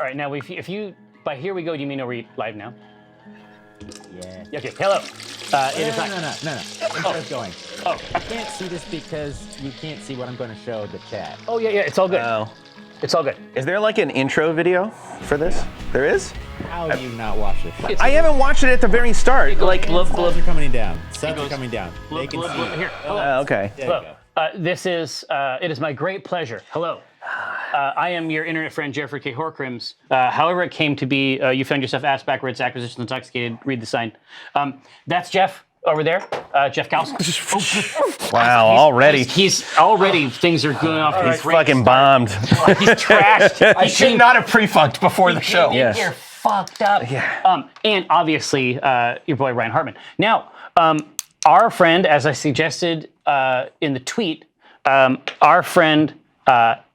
All right, now if you by here we go, do you mean are we live now? Yeah. Okay. Hello. It is No. Intro's going. Oh. I can't see this because you can't see what I'm going to show the chat. Oh yeah. It's all good. Oh. It's all good. Is there like an intro video for this? There is? How do you not watch this? I haven't watched it at the very start. Like, Subs are coming down. Subs are coming down. They can see. Here. Hello. okay. There you Hello. go. This is it is my great pleasure. Hello. I am your internet friend, Jeffrey K. Horcrims. However it came to be, you found yourself ass backwards, acquisitions intoxicated, read the sign. That's Jeff over there, Jeff Gals. Wow, already. He's already, things are going off. He's fucking bombed. He's trashed. I should not have pre-funked before the show. Yeah. You're fucked up. Yeah. And obviously, your boy Ryan Hartman. Now, our friend, as I suggested in the tweet, our friend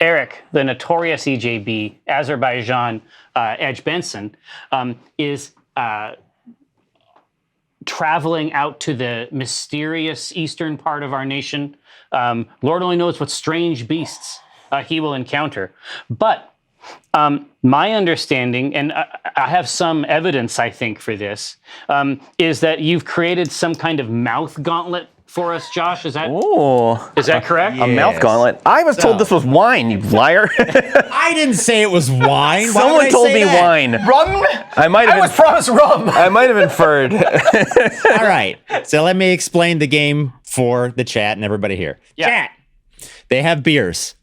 Eric, the notorious EJB, Azerbaijan Edge Benson, is traveling out to the mysterious eastern part of our nation. Lord only knows what strange beasts he will encounter. But my understanding, and I have some evidence, I think, for this, is that you've created some kind of mouth gauntlet for us, Josh. Is that correct? A mouth gauntlet. I was told this was wine, you liar. I didn't say it was wine. Why would Someone I told say me that? wine. Rum? I was promised rum. I might have inferred. All right. So let me explain the game for the chat and everybody here. Yeah. Chat. They have beers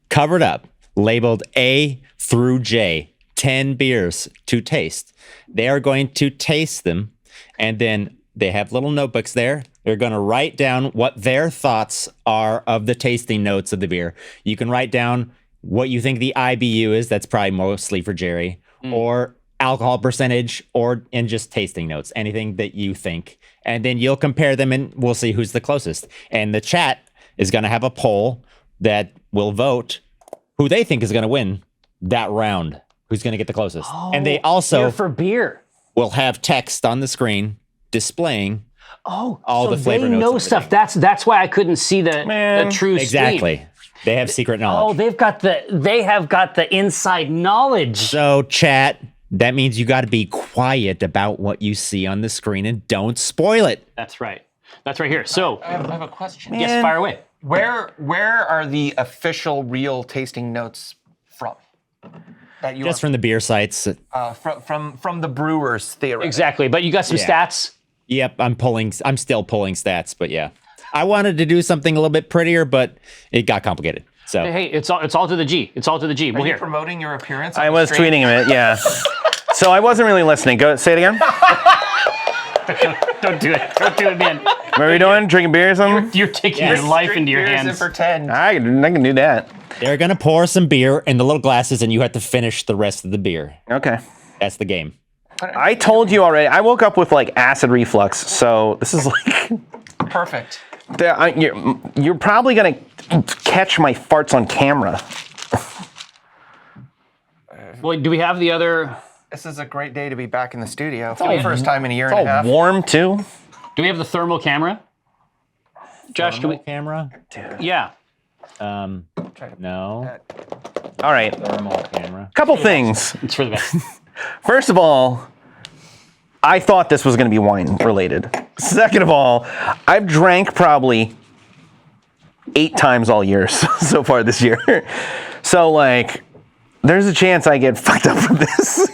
covered up, labeled A through J. 10 beers to taste. They are going to taste them, and then they have little notebooks there. They're going to write down what their thoughts are of the tasting notes of the beer. You can write down what you think the IBU is. That's probably mostly for Jerry, or alcohol percentage, and just tasting notes, anything that you think. And then you'll compare them and we'll see who's the closest. And the chat is going to have a poll that will vote who they think is going to win that round, who's going to get the closest. And they also Beer for beer. will have text on the screen displaying all so the flavor they notes. know and stuff. everything. That's why I couldn't see the true speed. Exactly. They have secret Oh, knowledge. they have got the inside knowledge. So chat, that means you got to be quiet about what you see on the screen and don't spoil it. That's right. That's right here. So, I have a question. yes, fire away. Where are the official real tasting notes from? That you Just from the beer sites. from the brewers, theoretically. Exactly. But you got some Yeah. stats. Yep, I'm still pulling stats, but yeah. I wanted to do something a little bit prettier, but it got complicated. So Hey, it's all to the G. It's all to the G. Are Well, you here. promoting your appearance? I was tweeting him it, yeah. So I wasn't really listening. Go say it again. Don't do it. Don't do it, man. What are we doing? Drinking beer or something? You're taking your life into your hands. For 10. I can do that. they're gonna pour some beer in the little glasses and you have to finish the rest of the beer. Okay. That's the game. I told you already. I woke up with like acid reflux, so this is like Perfect. you're probably gonna catch my farts on camera. Well, do we have the other? This is a great day to be back in the studio for the first time in a year and a All half. warm too. Do we have the thermal camera? Josh, do we? Camera? Yeah. No. All right. Thermal camera. Couple things. It's for the best. First of all, I thought this was going to be wine related. Second of all, I've drank probably 8 times all year so far this year. So like, there's a chance I get fucked up from this.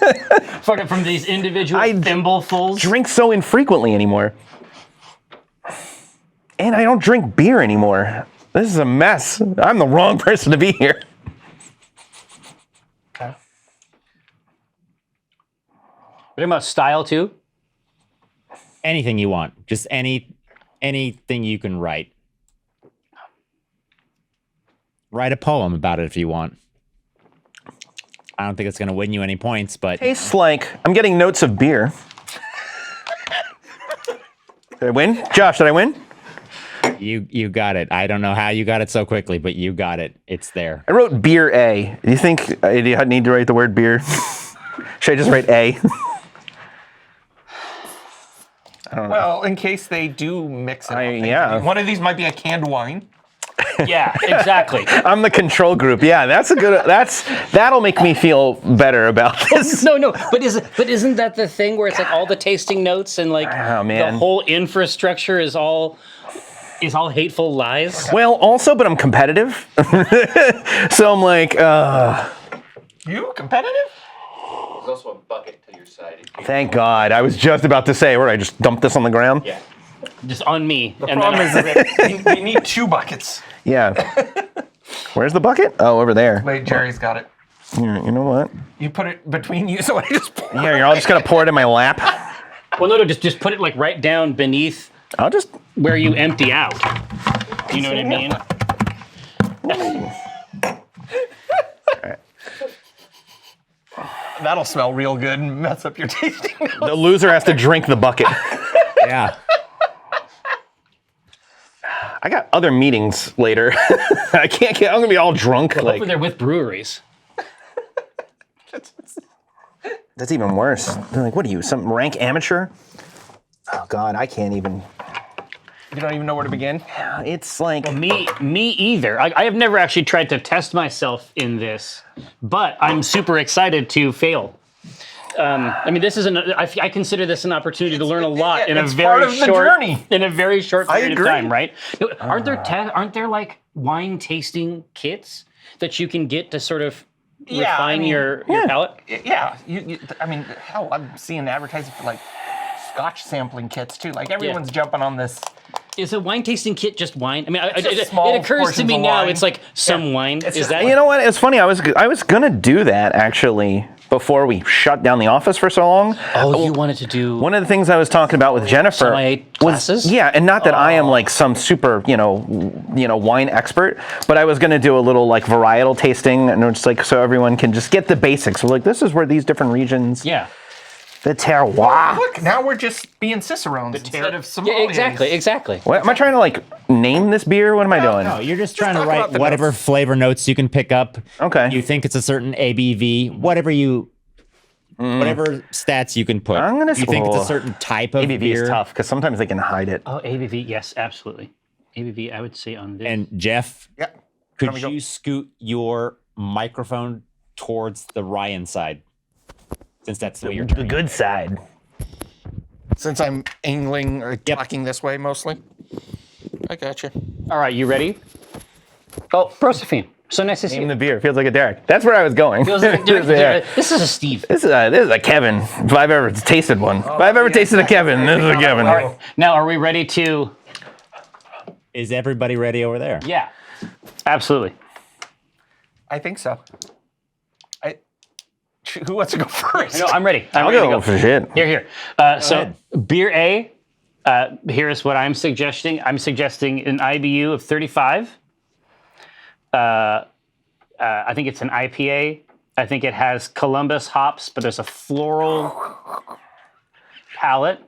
Fuck it, from these individual I thimblefuls. Drink so infrequently anymore. And I don't drink beer anymore. This is a mess. I'm the wrong person to be here. Okay. We're talking about style too. Anything you want. Just anything you can write. Write a poem about it if you want. I don't think it's going to win you any points, but Tastes like I'm getting notes of beer. Did I win? Josh, did I win? you got it. I don't know how you got it so quickly, but you got it. It's there. I wrote beer A. Do you think I need to write the word beer? Should I just write A? Well, in case they do mix it up. yeah. One of these might be a canned wine. Yeah, exactly. I'm the control group. Yeah, that'll make me feel better about this. No, but isn't that the thing where it's like all the tasting notes and like Oh, man. the whole infrastructure is all hateful lies? Well, also, but I'm competitive, so I'm like, You competitive? There's also a bucket to your side. thank God. I was just about to say, where I just dump this on the ground. Yeah. Just on me. The problem is that we need 2 buckets. Yeah. Where's the bucket? Oh, over there. Wait, Jerry's got it. Here, you know what? You put it between you, so I just pour. Here, you're all just gonna pour it in my lap. Well, no, just put it like right down beneath I'll just. where you empty out. You know what I mean? That'll smell real good and mess up your tasting notes. The loser has to drink the bucket. Yeah. I got other meetings later. I can't get. I'm gonna be all drunk. Like Hopefully they're with breweries. that's even worse. They're like, "What are you? Some rank amateur?" Oh God, I can't even. You don't even know where to begin? It's like Me either. I have never actually tried to test myself in this, but I'm super excited to fail. I mean, this is I consider this an opportunity to learn a lot in a It's part very of the short journey. in a very short period of agree. time, right? No, aren't there like wine tasting kits that you can get to sort of Yeah, I refine mean, your palate? Yeah. I mean, hell, I'm seeing advertising for like Scotch sampling kits too. Like everyone's jumping on this. Is a wine tasting kit just wine? I mean, just small it occurs to portions me of now. wine. It's like some wine. It's Is just- that you know what? It's funny. I was gonna do that actually before we shut down the office for so long. Oh, you wanted to do One of the things I was talking about with Jennifer sommelier classes? yeah, and not that I am like some super wine expert, but I was gonna do a little like varietal tasting, and it's like so everyone can just get the basics. We're like, this is where these different regions, Yeah. the terroir. Look, now we're just being cicerones instead of sommeliers. Yeah, exactly. What am I trying to like name this beer? What am I doing? No, you're just trying to talk about write the whatever notes. flavor notes you can pick up. Okay. You think it's a certain ABV, whatever stats you can put. I'm gonna You think it's oh. a certain type of ABV beer. is tough because sometimes they can hide it. Oh, ABV, yes, absolutely. ABV, I would say on this. And Jeff, Yeah. could we go. you scoot your microphone towards the Ryan side? Since that's the way you're The turning. good side. Since I'm angling or talking this way mostly. I gotcha. All right, you ready? Oh, Proserpine. So nice to see Name you. the beer. Feels like a Derek. That's where I was going. Feels like- Yeah. This is a Steve. This is a Kevin. If I've ever tasted one. If I've ever tasted a Kevin, this is a Kevin. All right, now are we ready to? Is everybody ready over there? Yeah, absolutely. I think so. Who wants to go first? No, I'm ready. I'm I'll ready to go go. for shit. Here. So ahead. beer A. Here's what I'm suggesting. I'm suggesting an IBU of 35. I think it's an IPA. I think it has Columbus hops, but there's a floral palate.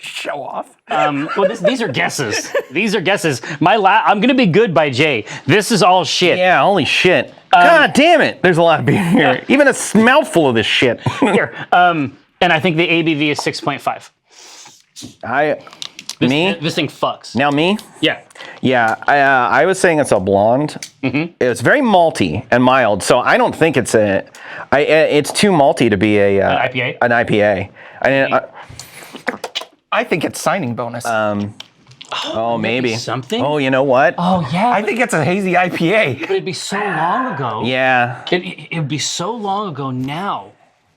Show off. Well, these are guesses. These are guesses. I'm gonna be good by Jay. This is all shit. Yeah, holy shit. God damn it. There's a lot of beer here. Even a mouthful of this shit. Here. And I think the ABV is 6.5. Me? This thing fucks. Now me? Yeah. Yeah, I was saying it's a blonde. It's very malty and mild, so I don't think it's it's too malty to be an IPA? An IPA. I think it's signing bonus. Oh, maybe. something? Oh, you know what? Oh yeah. I think it's a hazy IPA. But it'd be so long ago. Yeah. It'd be so long ago now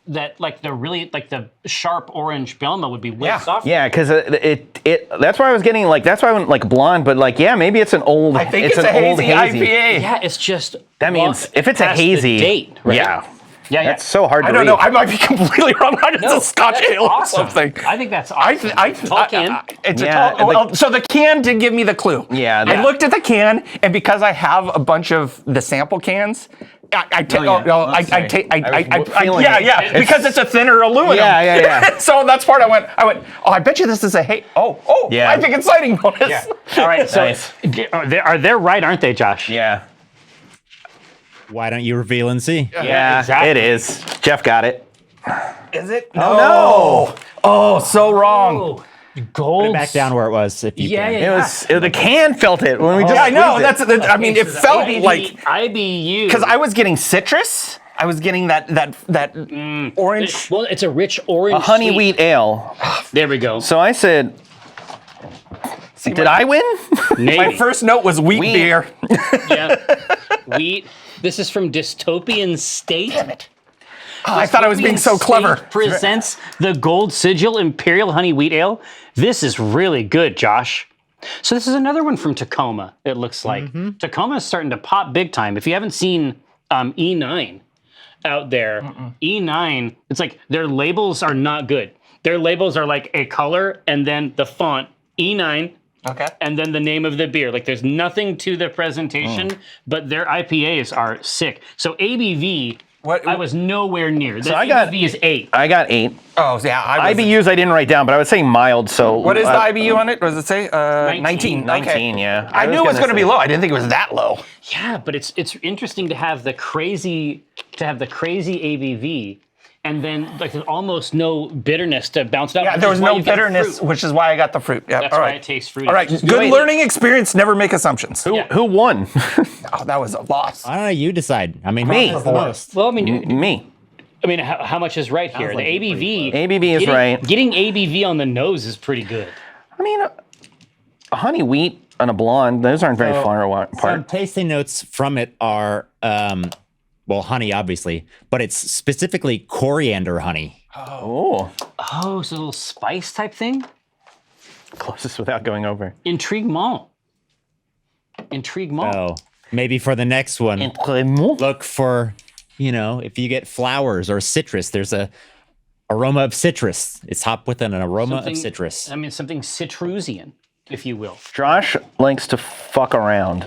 that like the sharp orange Belma would be way Yeah. softer. Yeah, because that's why I was getting like that's why I went like blonde, but like yeah, maybe it's an old. I think it's an a old hazy IPA. Yeah, it's just That means if it's a past the hazy, date, right? yeah, Yeah. that's so hard to I don't read. know. I might be completely wrong. It's a Scotch that's ale or awesome. something. I think that's awesome. Tall can. It's Yeah, a tall. Well, so the can did give me the clue. Yeah, I looked at the can, and because I have a bunch of the sample cans, I take. Oh, yeah. I feeling yeah, it. yeah, because it's a thinner aluminum. Yeah. So that's part I went. Oh, I bet you this is a Yeah. I think it's signing bonus. Yeah. All right. So Nice. they're right, aren't they, Josh? Yeah, Why don't you reveal and see? yeah, exactly. it is. Jeff got it. Is it? Oh Oh, so wrong. Oh, Gold. Put it back down where it was if you Yeah, can. yeah. The can felt it when we just. Yeah, I know. squeezed it. I mean, it felt like IBU. because I was getting citrus. I was getting that orange. Well, it's a rich orange. a honey sweet. wheat ale. There we go. So I said, did I win? Maybe. My first note was wheat beer. Yeah. Wheat. This is from Dystopian State. Damn it. Oh, I thought I was being so clever. Presents the Gold Sigil Imperial Honey Wheat Ale. This is really good, Josh. So this is another one from Tacoma, it looks like. Tacoma is starting to pop big time. If you haven't seen E9 out there, E9, it's like their labels are not good. Their labels are like a color and then the font, E9, Okay. and then the name of the beer. Like there's nothing to the presentation, but their IPAs are sick. So ABV, What- I was nowhere near. The I got- ABV is 8. I got 8. Oh, yeah. IBUs I didn't write down, but I would say mild. So What is the IBU on it? What does it say? 19. 19, Okay. yeah. I knew it was going to be low. I didn't think it was that low. Yeah, but it's interesting to have the crazy ABV, and then like there's almost no bitterness to bounce it out. Yeah, which there is was why no you get bitterness, fruit. which is why I got the fruit. Yeah, That's all why right. it tastes fruity. All right, Just good wait. learning experience. Never make assumptions. Who won? Oh, that was a loss. I don't know. You decide. I mean, Me. who has the most? Well, I mean, Me. how much is right here? like The ABV. ABV is right. Getting ABV on the nose is pretty good. I mean, a honey wheat and a blonde, those aren't very far Some apart. tasting notes from it are, well, honey, obviously, but it's specifically coriander honey. Oh, Oh, so a little spice type thing? closest without going over. Intriguement. Oh, maybe for the next one, look for, if you get flowers or citrus, there's a aroma of citrus. It's hop with an aroma of citrus. I mean, something citrusian, if you will. Josh likes to fuck around.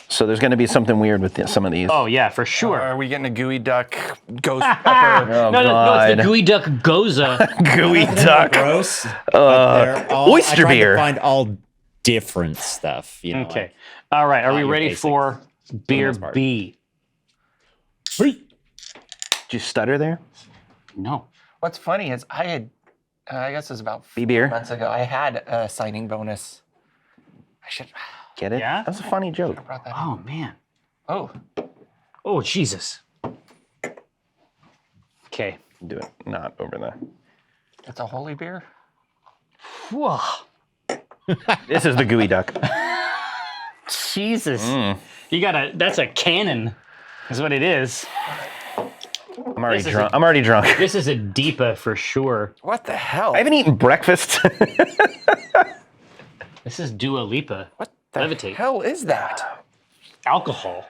So there's going to be something weird with some of these. Oh, yeah, for sure. Are we getting a gooey duck ghost pepper? Oh, no, it's the God. gooey duck goza. Gooey duck. Gross. But oyster I tried beer. To find all different stuff. Okay. All right. Are we your ready basics, for beer most part. B? Did you stutter there? No. What's funny is I had, I guess it was about B beer. 4 months ago, I had a signing bonus. I should have Get it? Yeah? That's a funny joke. brought that. Oh, man. Oh, Oh, Jesus. Okay. Do it. Not over there. it's a holy beer? Whoa. This is the gooey duck. Jesus. That's a cannon, is what it is. I'm already This is drunk. I'm already drunk. This is a Deepa for sure. What the hell? I haven't eaten breakfast. This is Dua Lipa. What the Levitate. hell is that? Alcohol.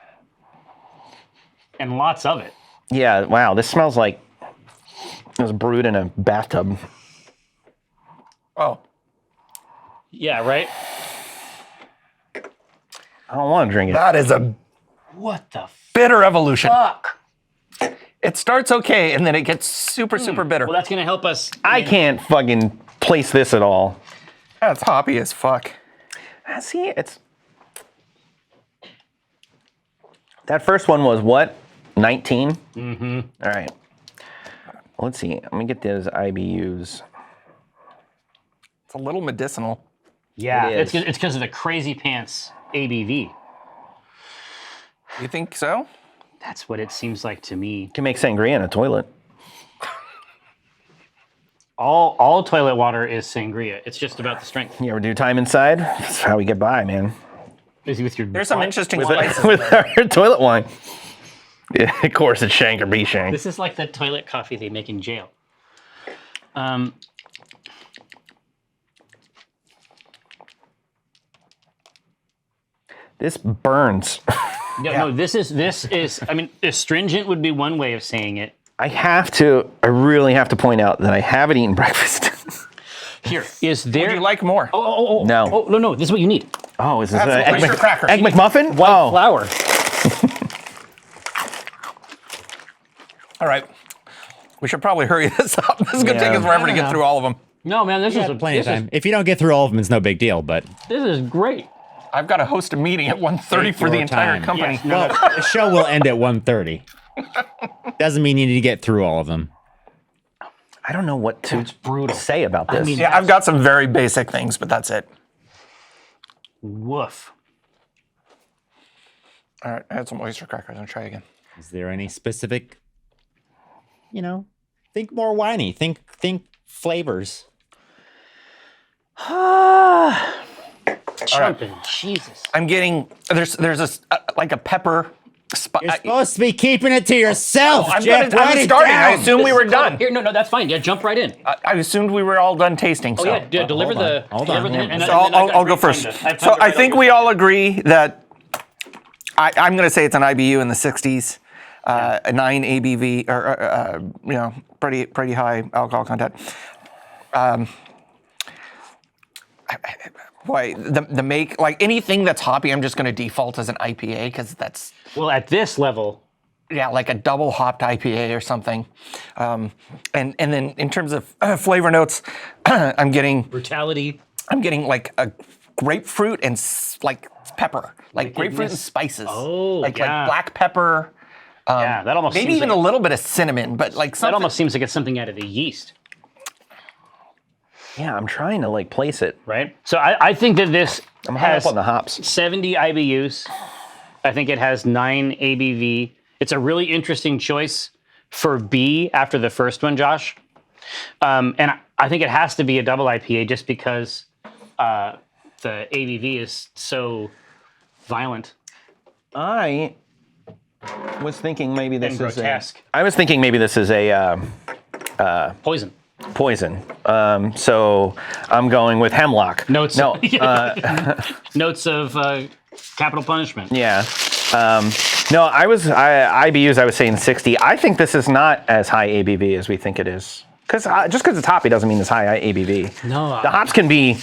And lots of it. Yeah, wow. This smells like it was brewed in a bathtub. Oh, Yeah, right? I don't want to drink it. that is a What the bitter evolution. fuck? It starts okay, and then it gets super, super bitter. Well, that's going to help us. I can't fucking place this at all. That's hoppy as fuck. See, it's that first one was what? 19? Mm-hmm. All right. Let's see. Let me get those IBUs. It's a little medicinal. Yeah, It it's is. because of the crazy pants ABV. You think so? That's what it seems like to me. You can make sangria in a toilet. All toilet water is sangria. It's just about the strength. You ever do time inside? That's how we get by, man. Is with your There's some interesting With, spices. with our toilet wine. Yeah, of course, it's shank or be shank. This is like the toilet coffee they make in jail. This burns. No, this is. I mean, astringent would be one way of saying it. I really have to point out that I haven't eaten breakfast. Here is there. Would you like more? Oh, No. no. This is what you need. Oh, is this That's an an oyster cracker. egg McMuffin? White Oh, flour. All right. We should probably hurry this up. This is going to take Yeah. us forever to get through all of them. No, man, this is Plenty of this time. If you don't get through all of them, it's no big deal. But This is great. I've got to host a meeting at 1:30 for the your entire time. company. Yes, no, the show will end at 1:30. Doesn't mean you need to get through all of them. I don't know what to say about this. mean, Yeah, I've got some very basic things, but that's it. Woof. All right, I had some oyster crackers. I'm gonna try again. Is there any specific, think more winey. Think flavors. Jumping. Jesus. I'm getting there's like a pepper. You're supposed to be keeping it to yourself, I'm Jeff. gonna, Write I'm it starting. I down. assumed we were done. Here, no, that's fine. Yeah, jump right in. I assumed we were all done tasting. Oh So. yeah, deliver hold on. the. Hold deliver on. the- and So then I got I'll go great first. time to- have time So to I write think all we your all agree that I'm going to say it's an IBU in the 60s, a 9 ABV, or pretty high alcohol content. Boy, the make like anything that's hoppy, I'm just going to default as an IPA because that's Well, at this level, like a double hopped IPA or something. And then in terms of flavor notes, I'm getting brutality. like a grapefruit and like pepper, like grapefruit and spices. Oh, like yeah. black pepper. Yeah, that almost Maybe seems even like a little bit of cinnamon, but like that something. almost seems like it's something out of the yeast, Yeah, I'm trying to like place it. right? So I think that this I'm high has up on the hops. 70 IBUs. I think it has 9 ABV. It's a really interesting choice for B after the first one, Josh. And I think it has to be a double IPA just because the ABV is so violent I was thinking maybe this and is grotesque. I was thinking maybe this is a Poison. poison. So I'm going with hemlock. Notes. No. Notes of capital punishment. Yeah. No, IBUs. I was saying 60. I think this is not as high ABV as we think it is. Because just because it's hoppy doesn't mean it's high ABV. No, The hops can be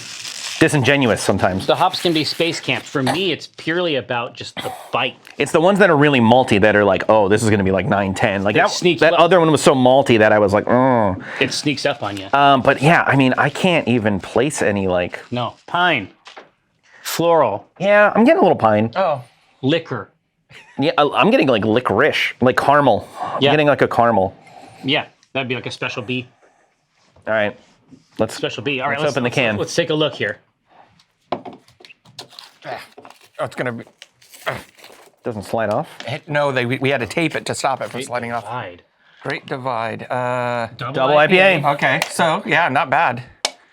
disingenuous sometimes. the hops can be space camps. For me, it's purely about just the bite. It's the ones that are really malty that are like, oh, this is going to be like 9, 10. Like sneaks that up. other one was so malty that I was like, oh. It sneaks up on you. But yeah, I mean, I can't even place any like. No, pine, floral, Yeah, I'm getting a little pine. Oh, liquor. Yeah, I'm getting like licorice, like caramel. I'm Yeah. getting like a caramel. Yeah, that'd be like a special B. All right, let's Special B. All right, Let's open the can. Let's take a look here. it's gonna be. Doesn't slide off. No, we had to tape it to stop it from sliding off. Divide. Great divide. Double IPA. Okay, so yeah, not bad.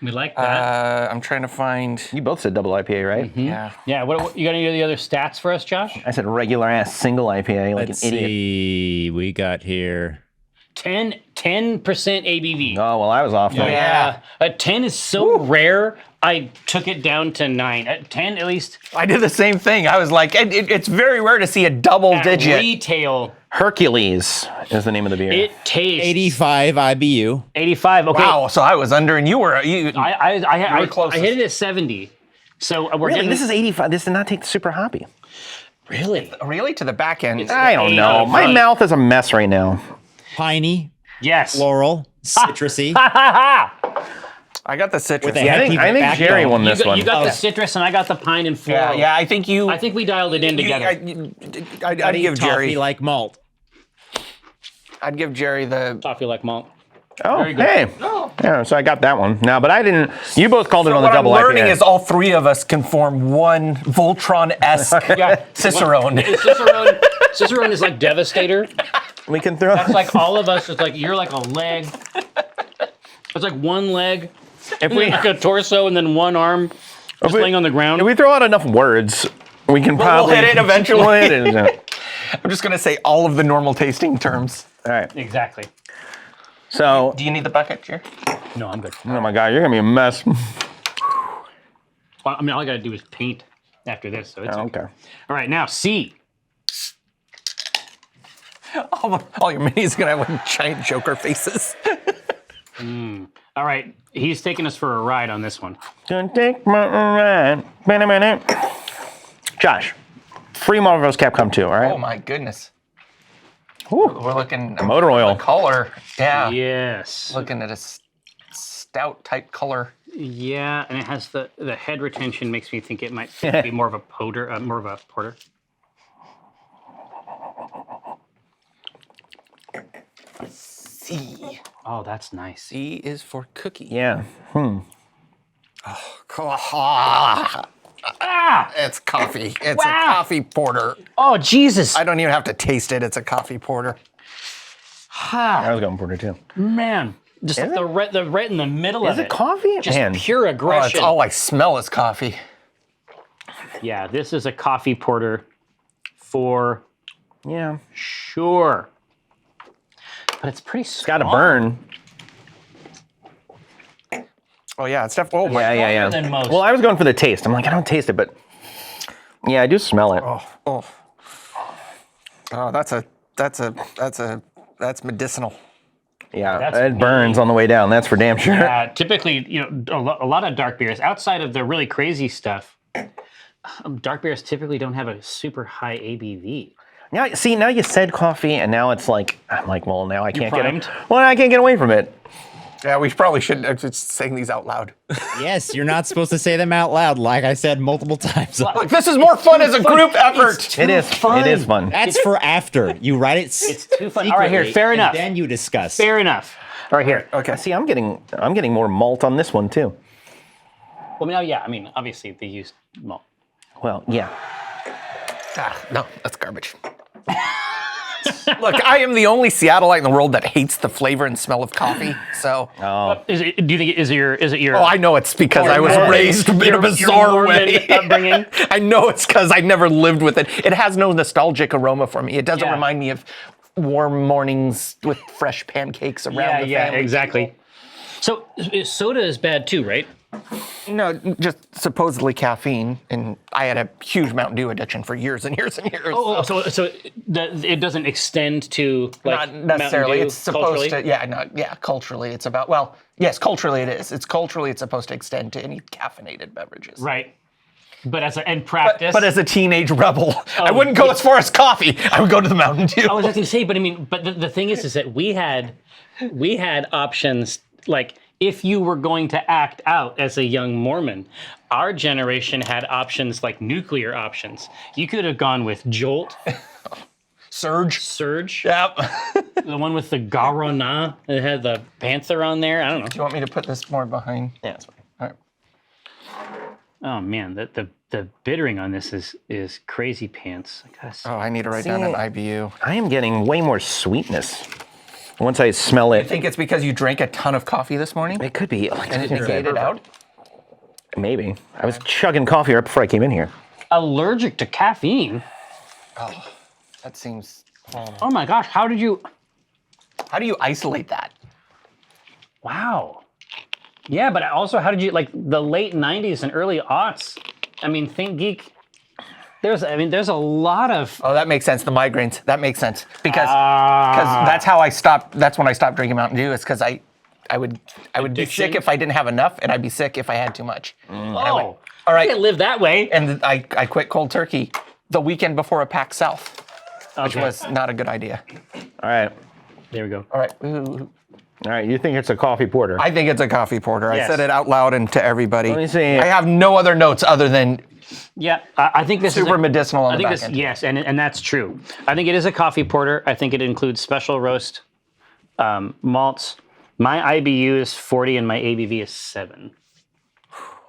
We like that. I'm trying to find. You both said double IPA, right? Yeah. Yeah. What you got any of the other stats for us, Josh? I said regular ass single IPA, like Let's an idiot. see. We got here. 10% ABV. Oh well, I was off. then. Yeah. A 10 is so rare. I took it down to 9. At 10, at least I did the same thing. I was like, it's very rare to see a double at digit. retail, Hercules is the name of the beer. it tastes 85 IBU. 85. Okay. Wow, so I was under and you were. I were closest. hit it at 70. So we're Really, getting this is 85. This did not take super hoppy. really. Really to the back end. I don't know. My right. mouth is a mess right now. Piney, Yes. floral, citrusy. I got the citrus. With a Yeah, I heavy think backbone. Jerry won this one. You got the citrus and I got the pine and yeah, floral. yeah. I think you. I think we dialed it in together. I'd give Jerry. Toffee like malt. I'd give Jerry the. Toffee like malt. Oh, Very good. hey. Yeah, so I got that one. No, but I didn't. You both called it on the What I'm double learning IPA. is all three of us can form one Voltron-esque Cicerone. Cicerone is like Devastator. We can throw. It's like all of us. It's like you're like a leg. It's like one leg, If and we then like a torso, and then one arm just laying on the ground. if we throw out enough words, we can probably hit it eventually. We'll hit it, yeah. I'm just gonna say all of the normal tasting terms. All right. Exactly. So, Do you need the bucket, Jerry? No, I'm good. oh my God, you're gonna be a mess. Well, I mean, all I gotta do is paint after this, so it's okay. Okay. All right, now C. All your minis are gonna have like giant Joker faces. All right, he's taking us for a ride on this one. Gonna take my ride. Wait a minute. Josh, free Marvel's Capcom 2, all right? Oh my goodness. Ooh. We're looking Motor oil. The color. Yeah. Yes. Looking at a stout type color. Yeah, and it has the head retention makes me think it might be more of a porter. C. Oh, that's nice. C is for cookie. Yeah. It's coffee. It's Wow. a coffee porter. Oh, Jesus. I don't even have to taste it. It's a coffee porter. I was going porter too. Man. Just like the right in the middle Is of it coffee? Just Man. pure Oh, it's aggression. all I smell is coffee. Yeah, this is a coffee porter for Yeah. sure. But it's pretty strong. Got to burn. Oh yeah, it's definitely. Oh my. Yeah. than most. Well, I was going for the taste. I'm like, I don't taste it, but yeah, I do smell it. Oh, that's medicinal. Yeah, That's it burns on the way down. That's for damn sure. Typically, a lot of dark beers, outside of the really crazy stuff, dark beers typically don't have a super high ABV. Now, see, now you said coffee, and now it's like, I'm like, well, now I can't get primed? it. Well, I can't get away from it. Yeah, we probably shouldn't have just saying these out loud. Yes, you're not supposed to say them out loud, like I said multiple times. Look, this is more fun as a group effort. It is fun. It is fun. That's for after. You write it It's too fun. All right, here, secretly, fair and enough. then you discuss. Fair enough. All right, here. Okay. See, I'm getting more malt on this one too. Well, now, yeah, I mean, obviously they use malt. Well, yeah. No, that's garbage. Look, I am the only Seattleite in the world that hates the flavor and smell of coffee. So, Do you think is it your? oh, I know it's because I was raised in a bizarre Mormon way. upbringing? I know it's because I never lived with it. It has no nostalgic aroma for me. It doesn't Yeah. remind me of warm mornings with fresh pancakes around the family. exactly. So soda is bad too, right? No, just supposedly caffeine, and I had a huge Mountain Dew addiction for years and years and years. Oh, so it doesn't extend to like Not necessarily. Mountain Dew It's supposed culturally? to. Yeah, culturally, it's about. Well, yes, culturally it is. It's supposed to extend to any caffeinated beverages. Right. But in practice, But as a teenage rebel, I wouldn't go as far as coffee. I would go to the Mountain Dew. I was just going to say, but I mean, but the thing is that we had options like if you were going to act out as a young Mormon, our generation had options like nuclear options. You could have gone with Jolt, Surge, Yep. the one with the Garona that had the panther on there. I don't know. Do you want me to put this more behind? Yeah, it's fine. All right. Oh man, the bittering on this is crazy pants. I gotta say. Oh, I need to write down an IBU. I am getting way more sweetness once I smell I it. think it's because you drank a ton of coffee this morning It could be. Like, and it negated out. Maybe. I was chugging coffee right before I came in here. Allergic to caffeine. That seems. Oh my gosh, how did you? How do you isolate that? Wow. Yeah, but also, how did you like the late '90s and early aughts? I mean, Think Geek. There's a lot of. Oh, that makes sense. The migraines. That makes sense because that's how I stopped. That's when I stopped drinking Mountain Dew. Is because I would be Addiction? sick if I didn't have enough, and I'd be sick if I had too much. And I went, Oh, all right. I can't live that way. And I quit cold turkey the weekend before a PAX South, which Okay. was not a good idea. All right. There we go. All right. Ooh. All right. You think it's a coffee porter? I think it's a coffee porter. Yes. I said it out loud and to everybody. Let me see. I have no other notes other than Yeah, I think this super is medicinal on I the think back this, end. yes, and that's true. I think it is a coffee porter. I think it includes special roast malts. My IBU is 40 and my ABV is 7.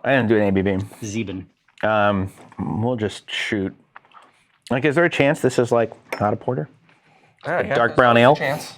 I didn't do an ABV. Zeben. We'll just shoot. Like, is there a chance this is like not a porter? Yeah, Dark brown ale? Chance.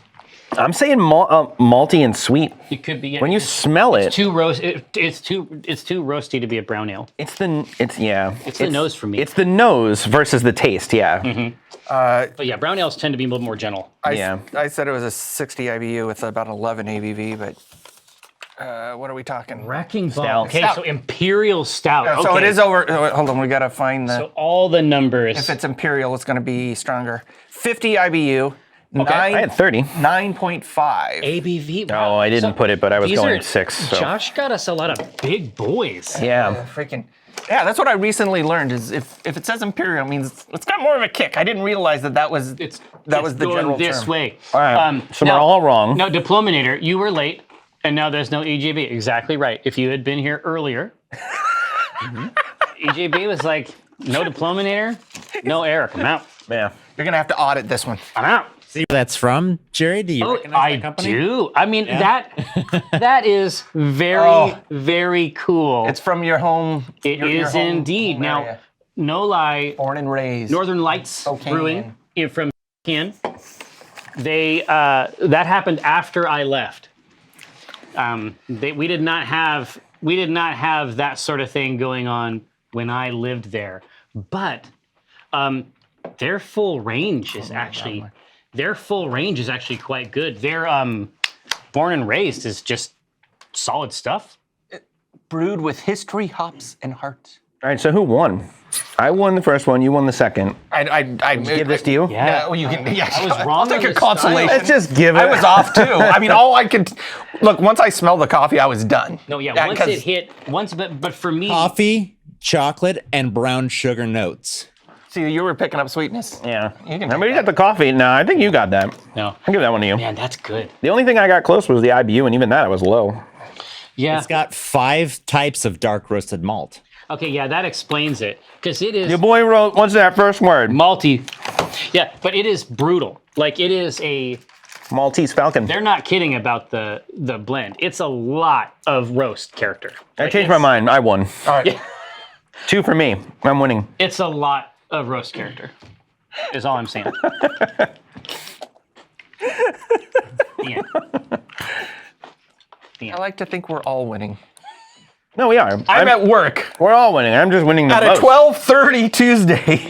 I'm saying malty and sweet. It could be. When you smell it, too roast, it's too roasty to be a brown ale. it's the nose for me. It's the nose versus the taste. Yeah. But yeah, brown ales tend to be a little more gentle. Yeah. I said it was a 60 IBU with about 11 ABV, but what are we talking? Wrecking Stout. ball. Okay, Stout. so imperial stout. Okay. So it is over. Hold on, we gotta find the. So all the numbers. If it's imperial, it's gonna be stronger. 50 IBU. I had 30. 9.5. ABV. Oh, I didn't put it, but I was these going are- 6. So. Josh got us a lot of big boys. Yeah. Freaking. Yeah, that's what I recently learned. Is if it says imperial, it means it's got more of a kick. I didn't realize that was It's that was the going general this term. way. All right. So now- we're all wrong. No, Diplominator, you were late, and now there's no EJB. Exactly right. If you had been here earlier, EJB was like, no Diplominator, no Eric. I'm out. Yeah. You're gonna have to audit this one. I'm out. See where that's from, Jerry? Do you Oh, recognize I that company? do. I mean, that is very, very cool. It's from your home. It is indeed. Now, area. no lie, Born and raised. Northern Lights Spokane. Brewing from Spokane. They that happened after I left. We did not have that sort of thing going on when I lived there. But their full range is actually quite good. Their Born and Raised is just solid stuff. Brewed with history, hops, and heart. All right, so who won? I won the first one. You won the second. I Give this to you. Yeah. well, you can. Yeah, I was wrong I'll on take the a consolation. Let's just give it. I was off too. I mean, all I could look. Once I smelled the coffee, I was done. No, yeah. Once 'cause it hit, but for me, Coffee, chocolate, and brown sugar notes. See, you were picking up sweetness. Yeah. You can I take mean, you that. got the coffee. No, I think you got that. no, I'll give that one to you. man, that's good. The only thing I got close was the IBU, and even that I was low. Yeah. It's got 5 types of dark roasted malt. Okay, yeah, that explains it because it is Your boy wrote, what's that first word? malty. Yeah, but it is brutal. Like it is a. Maltese Falcon. They're not kidding about the blend. It's a lot of roast character. I changed my mind. I won. All right. Yeah. 2 for me. I'm winning. It's a lot of roast character. Is all I'm saying. The end. I like to think we're all winning. No, we are. I'm at work We're all winning. I'm just winning the at a most. 12:30 Tuesday,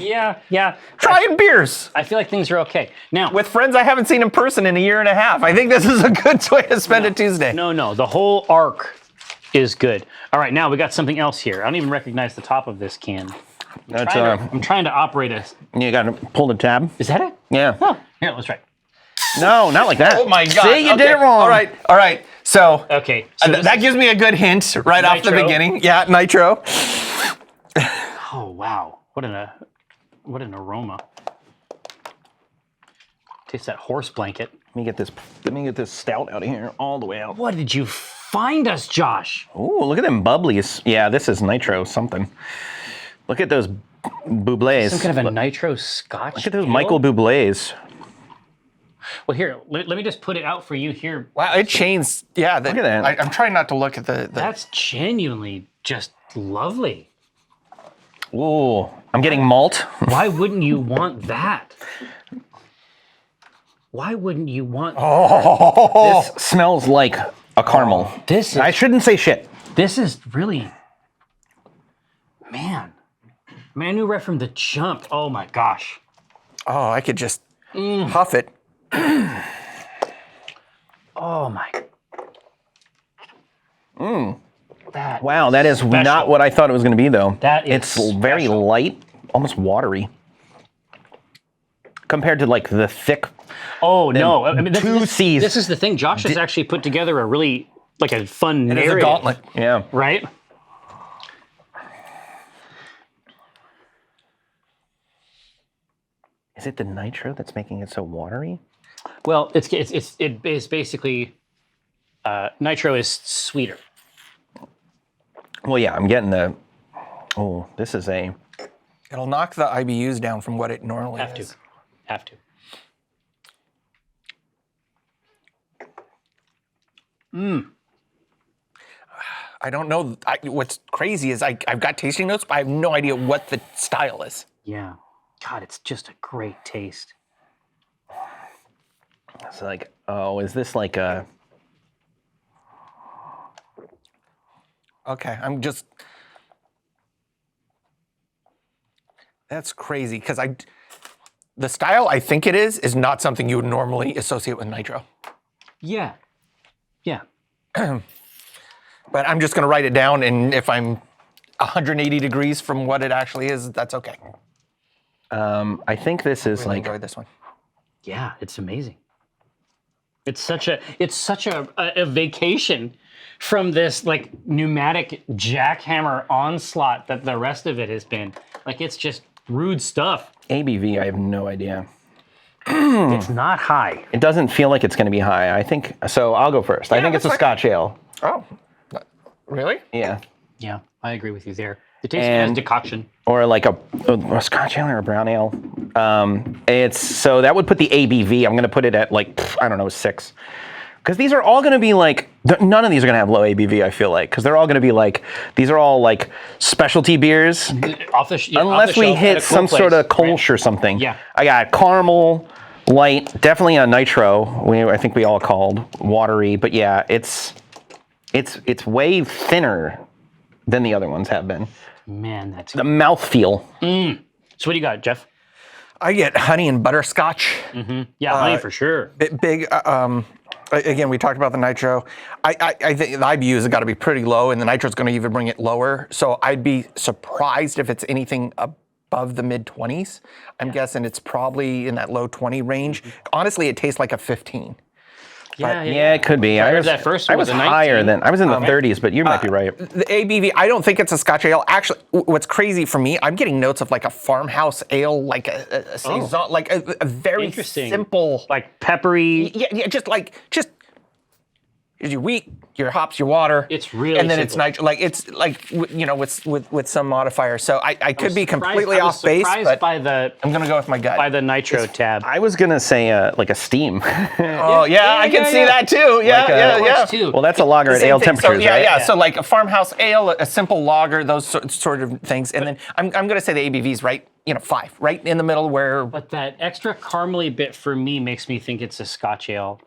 Yeah. trying beers I feel like things are okay now. with friends I haven't seen in person in a year and a half. I think this is a good way to spend a Tuesday. No, the whole arc is good. All right, now we got something else here. I don't even recognize the top of this can. That's, I'm trying to operate a. you got to pull the tab. Is that it? Yeah. Oh, here, let's try. No, not like that. Oh my God! See, you did Okay. it wrong. All right. So Okay, so this that is- gives me a good hint right off the Nitro? beginning. Yeah, nitro. Oh wow, what an aroma. Taste that horse blanket. Let me get this stout out of here, all the way out. What did you find us, Josh? Ooh, look at them bubblies. Yeah, this is nitro something. Look at those Bublés. Some kind of a nitro scotch. Look at those ale? Michael Bublés. Well, here, let me just put it out for you here. Wow, it changed. Yeah, Look at that. I'm trying not to look at the That's genuinely just lovely. Ooh, I'm getting malt. Why wouldn't you want that? Why wouldn't you want This smells like a caramel. this? Is, I shouldn't say shit. this is really, man. I knew right from the jump. Oh my gosh. Oh, I could just huff it. Oh my. That Wow, that is not what I thought it was going to be, though. That is it's very special. light, almost watery, compared to like the thick. Oh no! I mean, two Cs. This is the thing. Josh has actually put together a really like a fun It is narrative, a gauntlet. Yeah. right? Is it the nitro that's making it so watery? Well, it is basically nitro is sweeter. Well, yeah, I'm getting the. Oh, this is a. It'll knock the IBUs down from what it normally is. Have to. I don't know. What's crazy is I've got tasting notes, but I have no idea what the style is. Yeah. God, it's just a great taste. It's like, oh, is this like a? Okay, I'm just. That's crazy because the style I think it is not something you would normally associate with nitro. Yeah. Yeah. But I'm just gonna write it down, and if I'm 180 degrees from what it actually is, that's okay. I think this is Really like. enjoyed this one. Yeah, it's amazing. It's such a vacation from this like pneumatic jackhammer onslaught that the rest of it has been. Like it's just rude stuff. ABV, I have no idea. It's not high. It doesn't feel like it's going to be high. I think so. I'll go first. I think it's a that's fine. Scotch ale. Oh, really? Yeah, Yeah, I agree with you there. The taste And- has decoction. or like a Scotch ale or a brown ale. So that would put the ABV. I'm going to put it at like, I don't know, 6. Because these are all going to be like, none of these are going to have low ABV, I feel like. Because they're all going to be like, these are all like specialty beers. Unless we hit some sort of Kolsch or something. Yeah. I got caramel, light, definitely a nitro. I think we all called watery. But yeah, it's way thinner than the other ones have been. Man, that's The mouthfeel. So what do you got, Jeff? I get honey and butterscotch. Yeah, honey for sure. Big. Again, we talked about the nitro. I think the IBUs have got to be pretty low, and the nitro's going to even bring it lower. So I'd be surprised if it's anything above the mid 20s. I'm guessing it's probably in that low 20 range. Honestly, it tastes like a 15. Yeah, it could be. I was that first I one was was a higher 19. than I was in the 30s, but you might be right. The ABV, I don't think it's a Scotch ale. Actually, what's crazy for me, I'm getting notes of like a farmhouse ale, like a saison, like a very Interesting. simple, Like peppery. yeah, just here's your wheat, your hops, your water. It's really and then simple. it's nitro, like it's like with some modifier. So I could be completely I was off base, surprised but by the I'm gonna go with my gut. by the nitro tab. I was gonna say like a steam. Oh yeah, I can see that too. Yeah, Like yeah. Works too. Well, that's a lager at Same ale thing. So, temperatures, right? yeah. So like a farmhouse ale, a simple lager, those sort of things. And then I'm going to say the ABV's right, 5, right in the middle where. But that extra caramely bit for me makes me think it's a Scotch ale.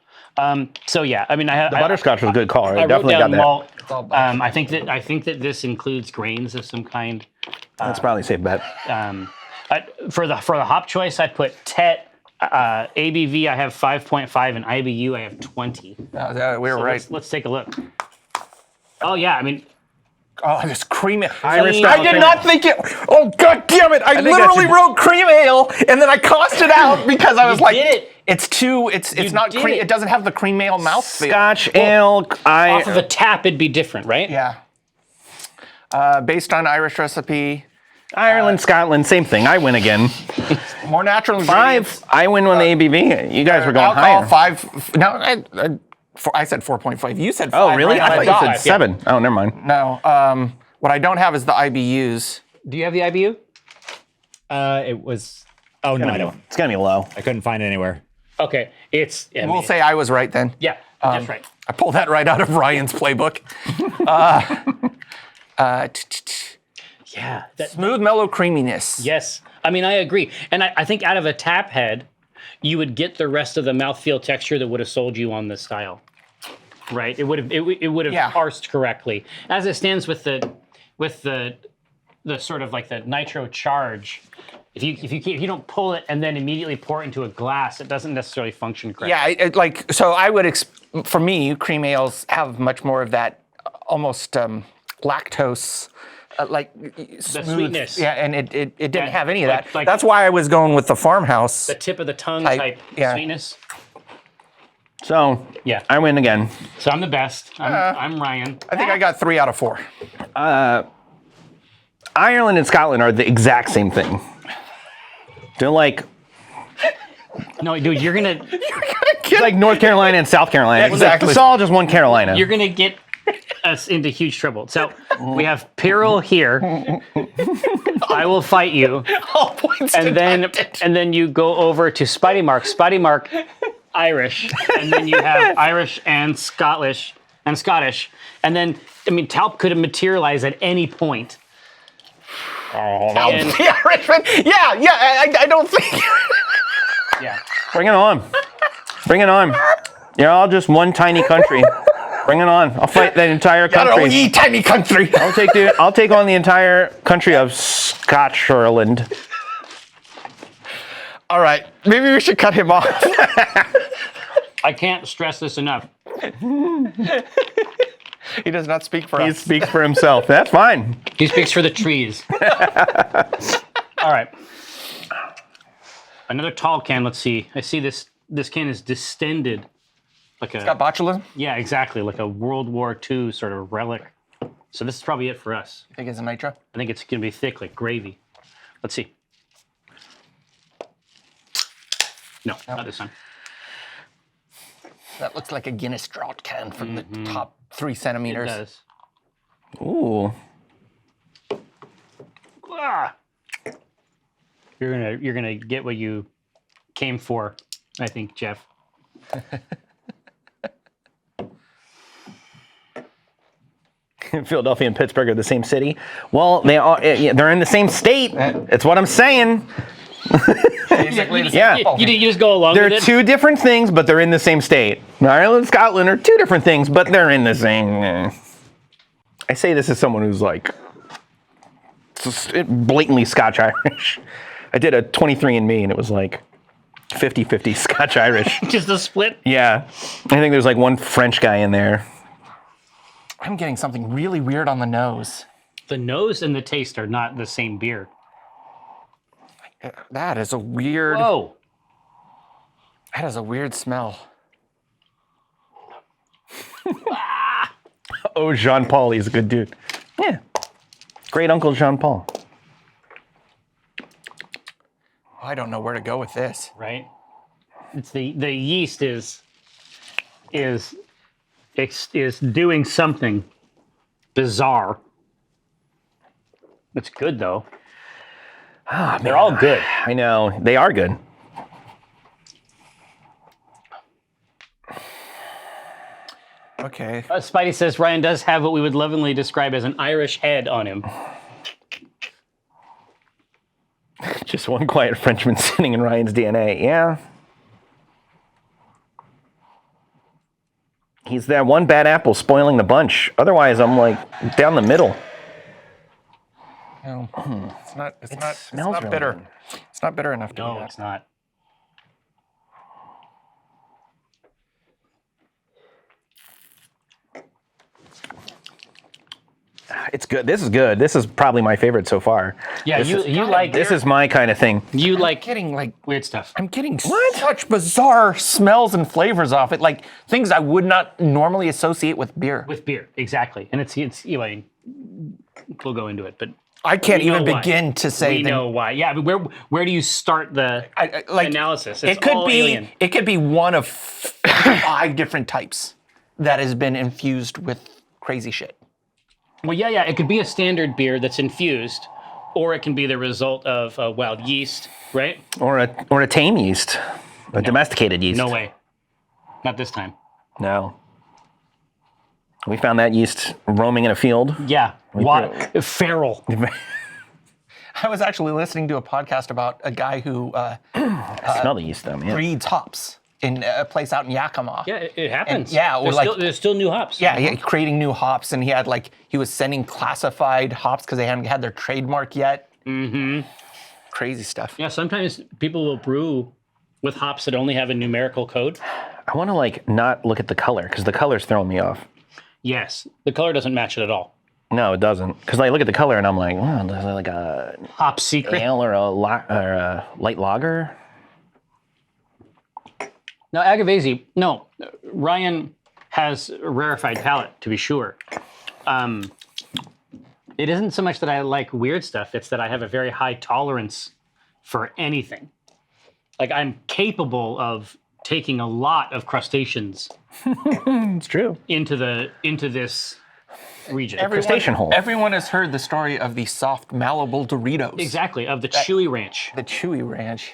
So yeah, I mean, The butterscotch was a good call. I I wrote definitely got down that. malt. I think that this includes grains of some kind. That's probably a safe bet. For the hop choice, I put Tet. ABV I have 5.5 and IBU I have 20. We were So right. let's take a look. Oh yeah, I mean, Oh, this cream ale. Irish I style did cream not ale. think it. Oh, god damn it. I think literally that's wrote cream ale and then I crossed it out because I was like, did it. it's not did cream. it. It doesn't have the cream ale mouthfeel. Scotch ale. off of a tap it'd be different, right? Yeah. Based on Irish recipe, Ireland, Scotland, same thing. I win again. more natural ingredients. 5. I win on the ABV. You guys were going alcohol, higher. 5. No, I said 4.5. You said 5. Oh, really? right? I thought you Yeah. said 7. Oh, never mind. No. What I don't have is the IBUs. Do you have the IBU? It was. Oh no, I don't. It's gonna be low. I couldn't find it anywhere. Okay, it's. I We'll mean, say I was right then. yeah, that's right. I pulled that right out of Ryan's playbook. Yeah, that, Smooth, mellow creaminess. yes. I mean, I agree, and I think out of a tap head, you would get the rest of the mouthfeel texture that would have sold you on this style, right? It would have Yeah. parsed correctly. As it stands with the sort of like the nitro charge. If you don't pull it and then immediately pour it into a glass, it doesn't necessarily function correctly. Yeah, so I would, for me, cream ales have much more of that almost lactose, smooth, sweetness. Yeah, and it didn't Yeah, have any of like- that. like- That's why I was going with the farmhouse. The tip of the tongue Type, type yeah. sweetness. So Yeah. I win again. So I'm the best. I'm Ryan. I think I got 3 out of 4. Ireland and Scotland are the exact same thing. They're like No, dude, you're gonna it's like North Carolina and South Carolina. Exactly. It's all just one Carolina. you're gonna get us into huge trouble. So we have Pyrrhal here. I will fight you, All points and then you go over to Spidey Mark. Spidey Mark, Irish, and then you have Irish and Scottish, and then I mean Talp could have materialized at any point. And- the Irishman. Yeah. I don't think. yeah. Bring it on. Bring it on. You're all just one tiny country. Bring it on. I'll fight that entire Got country. a wee tiny country. I'll take on the entire country of Scotland. All right, maybe we should cut him off. I can't stress this enough. He does not speak for He us. speaks for himself. That's fine. He speaks for the trees. All right. Another tall can. Let's see. I see this can is distended. Like a, Got botulism? yeah, exactly. Like a World War II sort of relic. So this is probably it for us. I think it's a nitro. I think it's going to be thick like gravy. Let's see. No, not this time. That looks like a Guinness draught can from the top 3 centimeters. It does. Ooh. Ah! You're gonna get what you came for, I think, Jeff. Philadelphia and Pittsburgh are the same city. Well, they're in the same state. It's what I'm saying. Basically, the same Yeah. people. You just go along They're with it. two different things, but they're in the same state. Ireland and Scotland are two different things, but they're in the same. I say this as someone who's like blatantly Scotch-Irish. I did a 23andMe, and it was like 50-50 Scotch-Irish. Just a split. Yeah. I think there's like one French guy in there. I'm getting something really weird on the nose. The nose and the taste are not the same beer. That is a weird. Whoa. That is a weird smell. Oh, Jean Paul, he's a good dude. Yeah. Great Uncle Jean Paul. I don't know where to go with this. Right? It's the yeast is doing something bizarre. It's good though. They're all good. I know. They are good. Okay. Spidey says Ryan does have what we would lovingly describe as an Irish head on him. Just one quiet Frenchman sitting in Ryan's DNA. Yeah. He's that one bad apple spoiling the bunch. Otherwise, I'm like down the middle. No, it's not. It's smells not really bitter. good. It's not bitter enough to do No, that. it's not. It's good. This is good. This is probably my favorite so far. Yeah, you like This is my kind of thing. you like Getting like weird stuff. I'm getting such bizarre smells and flavors off it, like things I would not normally associate with beer. With beer, exactly. And it's anyway, we'll go into it, but I can't we know even why. begin to say we that. know why. Yeah, but where do you start the Like analysis? It's it could all be alien. it could be one of 5 different types that has been infused with crazy shit. Well, yeah, it could be a standard beer that's infused, or it can be the result of wild yeast, right? Or a tame yeast. A domesticated yeast. No way. Not this time. No. We found that yeast roaming in a field. Yeah. What? Feral. I was actually listening to a podcast about a guy who I smell the yeast though, man. breeds hops in a place out in Yakima. Yeah, it happens. And, yeah, or there's still new hops. Yeah, creating new hops, and he was sending classified hops because they hadn't had their trademark yet. Mm-hmm. Crazy stuff. Yeah, sometimes people will brew with hops that only have a numerical code. I want to not look at the color because the color's throwing me off. Yes, the color doesn't match it at all. No, it doesn't. Because I look at the color and I'm like, oh, there's like a Hop secret. ale or a light lager. No, Agavesi. No, Ryan has a rarefied palate, to be sure. It isn't so much that I like weird stuff, it's that I have a very high tolerance for anything. Like, I'm capable of taking a lot of crustaceans It's true. into this region. Crustacean hole. Everyone has heard the story of the soft, malleable Doritos. Exactly, of the Chewy Ranch. The Chewy Ranch.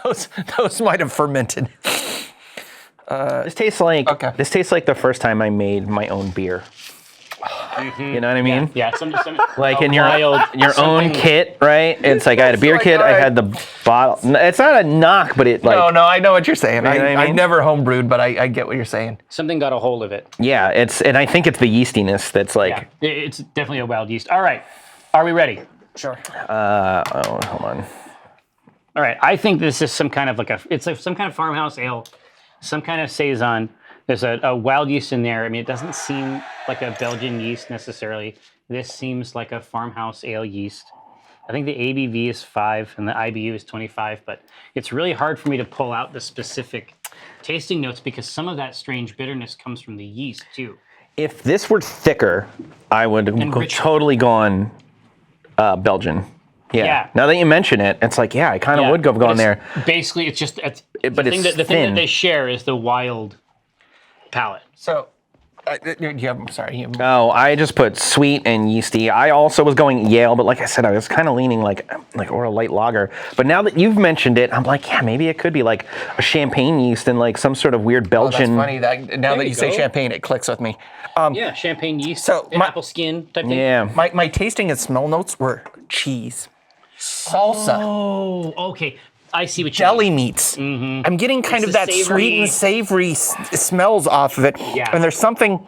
Those might have fermented. This tastes like the first time I made my own beer. You know what I mean? Yeah, some Like in wild- your own something- kit, right? It's like I had a beer like, kit. I alright. had the bottle. It's not a knock, but it like No, I know what you're saying. know what I I've mean? never homebrewed, but I get what you're saying. something got a hold of it. yeah. And I think it's the yeastiness that's like. Yeah, it's definitely a wild yeast. All right, are we ready? Sure. Oh, hold on. All right, I think this is some kind of some kind of farmhouse ale, some kind of saison. There's a wild yeast in there. I mean, it doesn't seem like a Belgian yeast necessarily. This seems like a farmhouse ale yeast. I think the ABV is 5 and the IBU is 25, but it's really hard for me to pull out the specific tasting notes because some of that strange bitterness comes from the yeast too. If this were thicker, I would have richer. totally gone Belgian. Yeah. Now that you mention it, it's like, yeah, I kind of Yeah, would have but gone it's- there. Basically, the but thing it's that thin. they share is the wild palate. So, I'm sorry. Oh, I just put sweet and yeasty. I also was going Yale, but like I said, I was kind of leaning like or a light lager. But now that you've mentioned it, I'm like, yeah, maybe it could be like a champagne yeast and like some sort of weird Oh, that's Belgian. funny. Now that you you say go. champagne, it clicks with me. Yeah, champagne yeast, So my- apple skin type thing. Yeah. My tasting and smell notes were cheese, salsa, Oh, okay. I see what you deli mean. meats. I'm getting kind It's of the that sweet and savory smells off of it. Yeah. And there's something.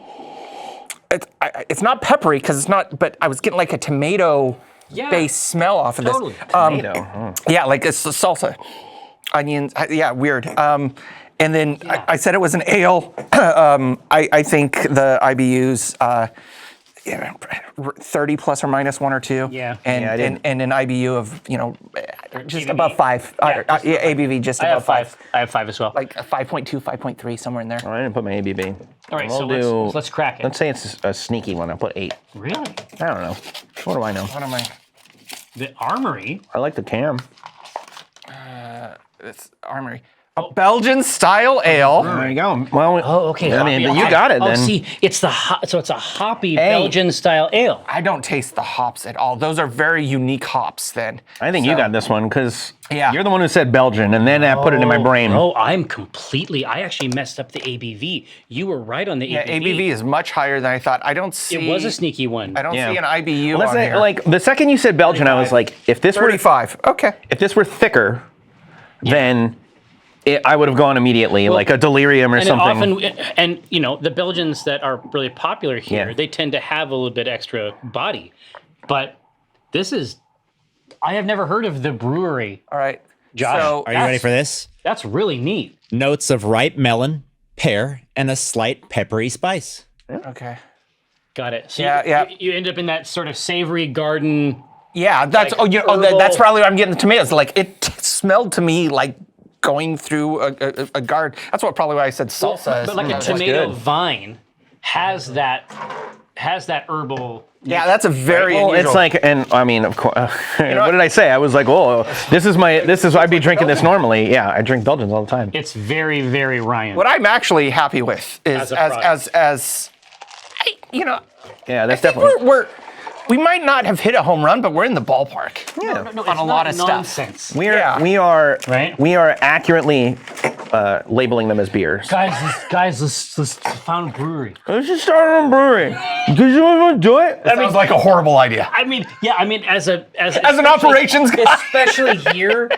It's not peppery because it's not, but I was getting like a tomato-based smell off of Totally. this. Tomato. Yeah, like it's the salsa, onions. Yeah, weird. And then I said it was an ale. I think the IBUs. 30 plus or minus 1 or 2. Yeah. And Yeah, I didn't- and an IBU of just ABV. above 5. Yeah, just above ABV just I above have 5. I have 5 as well. Like a 5.2, 5.3 somewhere in there. Oh, I didn't put my ABB. All right, We'll so do- let's crack it. Let's say it's a sneaky one. I'll put 8. Really? I don't know. What do I know? What am I? The Armory? I like the cam. It's Armory. A Belgian style ale. There you go. Well, Oh, okay. I mean, hoppy. you Okay. got it Oh, then. see, it's so it's a hoppy Belgian style ale. I don't taste the hops at all. Those are very unique hops then. I think you got this one because Yeah. you're the one who said Belgian, and then I put it in my brain. Oh, I actually messed up the ABV. You were right on the Yeah, ABV. ABV is much higher than I thought. I don't see. It was a sneaky one. I don't Yeah. see an IBU Let's on say, here. like the second you said Belgian, I was like, if this were 35. Okay. thicker, then I would have gone immediately, like a delirium or and something. the Belgians that are really popular here, Yeah. they tend to have a little bit extra body. But I have never heard of the brewery. All right. Josh, So, Are you ready for this? That's really neat. Notes of ripe melon, pear, and a slight peppery spice. okay. Got it. So Yeah. you end up in that sort of savory garden. Yeah, that's Like that's herbal- probably what I'm getting the tomatoes. Like it smelled to me like going through a garden. That's probably why I said salsa. But like a That's tomato good. vine has that herbal. Yeah, that's a very Well, unusual. it's like, and I mean, of course. What did I say? I was like, oh, I'd be drinking this normally. Yeah, I drink Belgians all the time. It's very, very Ryan. what I'm actually happy with is As a product. Yeah, that's I think definitely. we might not have hit a home run, but we're in the ballpark. Yeah. No, on it's a lot not of stuff. nonsense. We Yeah. are Right? we are accurately labeling them as beers. Guys, let's found a brewery. Let's just start a brewery. Because you want to do it? That sounds like a horrible idea. I mean, as As an especially- operations guy. especially here.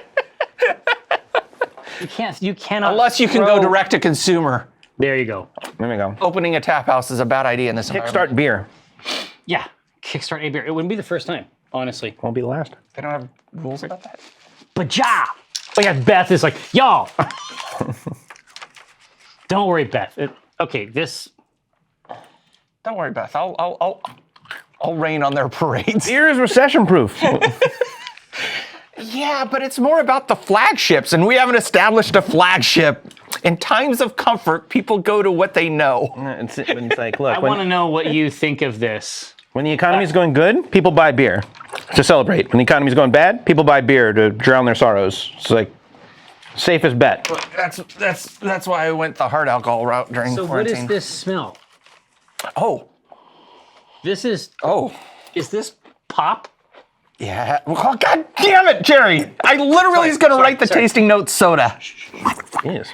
You cannot. Unless you can go throw- direct to consumer. There you go. There we go. Opening a tap house is a bad idea in this environment. Kickstart beer. Yeah, kickstart a beer. It wouldn't be the first time, honestly. Won't be the last. They don't have rules about that. But yeah, oh yeah, Beth is like, y'all. Don't worry, Beth. Okay, this. Don't worry, Beth. I'll rain on their parades. Beer is recession proof. Yeah, but it's more about the flagships, and we haven't established a flagship. In times of comfort, people go to what they know. it's like, I look, want to know what you think of this. when the economy's going good, people buy beer to celebrate. When the economy's going bad, people buy beer to drown their sorrows. It's like safest bet. That's why I went the hard alcohol route during So what quarantine. is this smell? Oh, This is. oh. Is this pop? Yeah. Oh, God damn it, Jerry. I literally was going to write the tasting note soda. It is.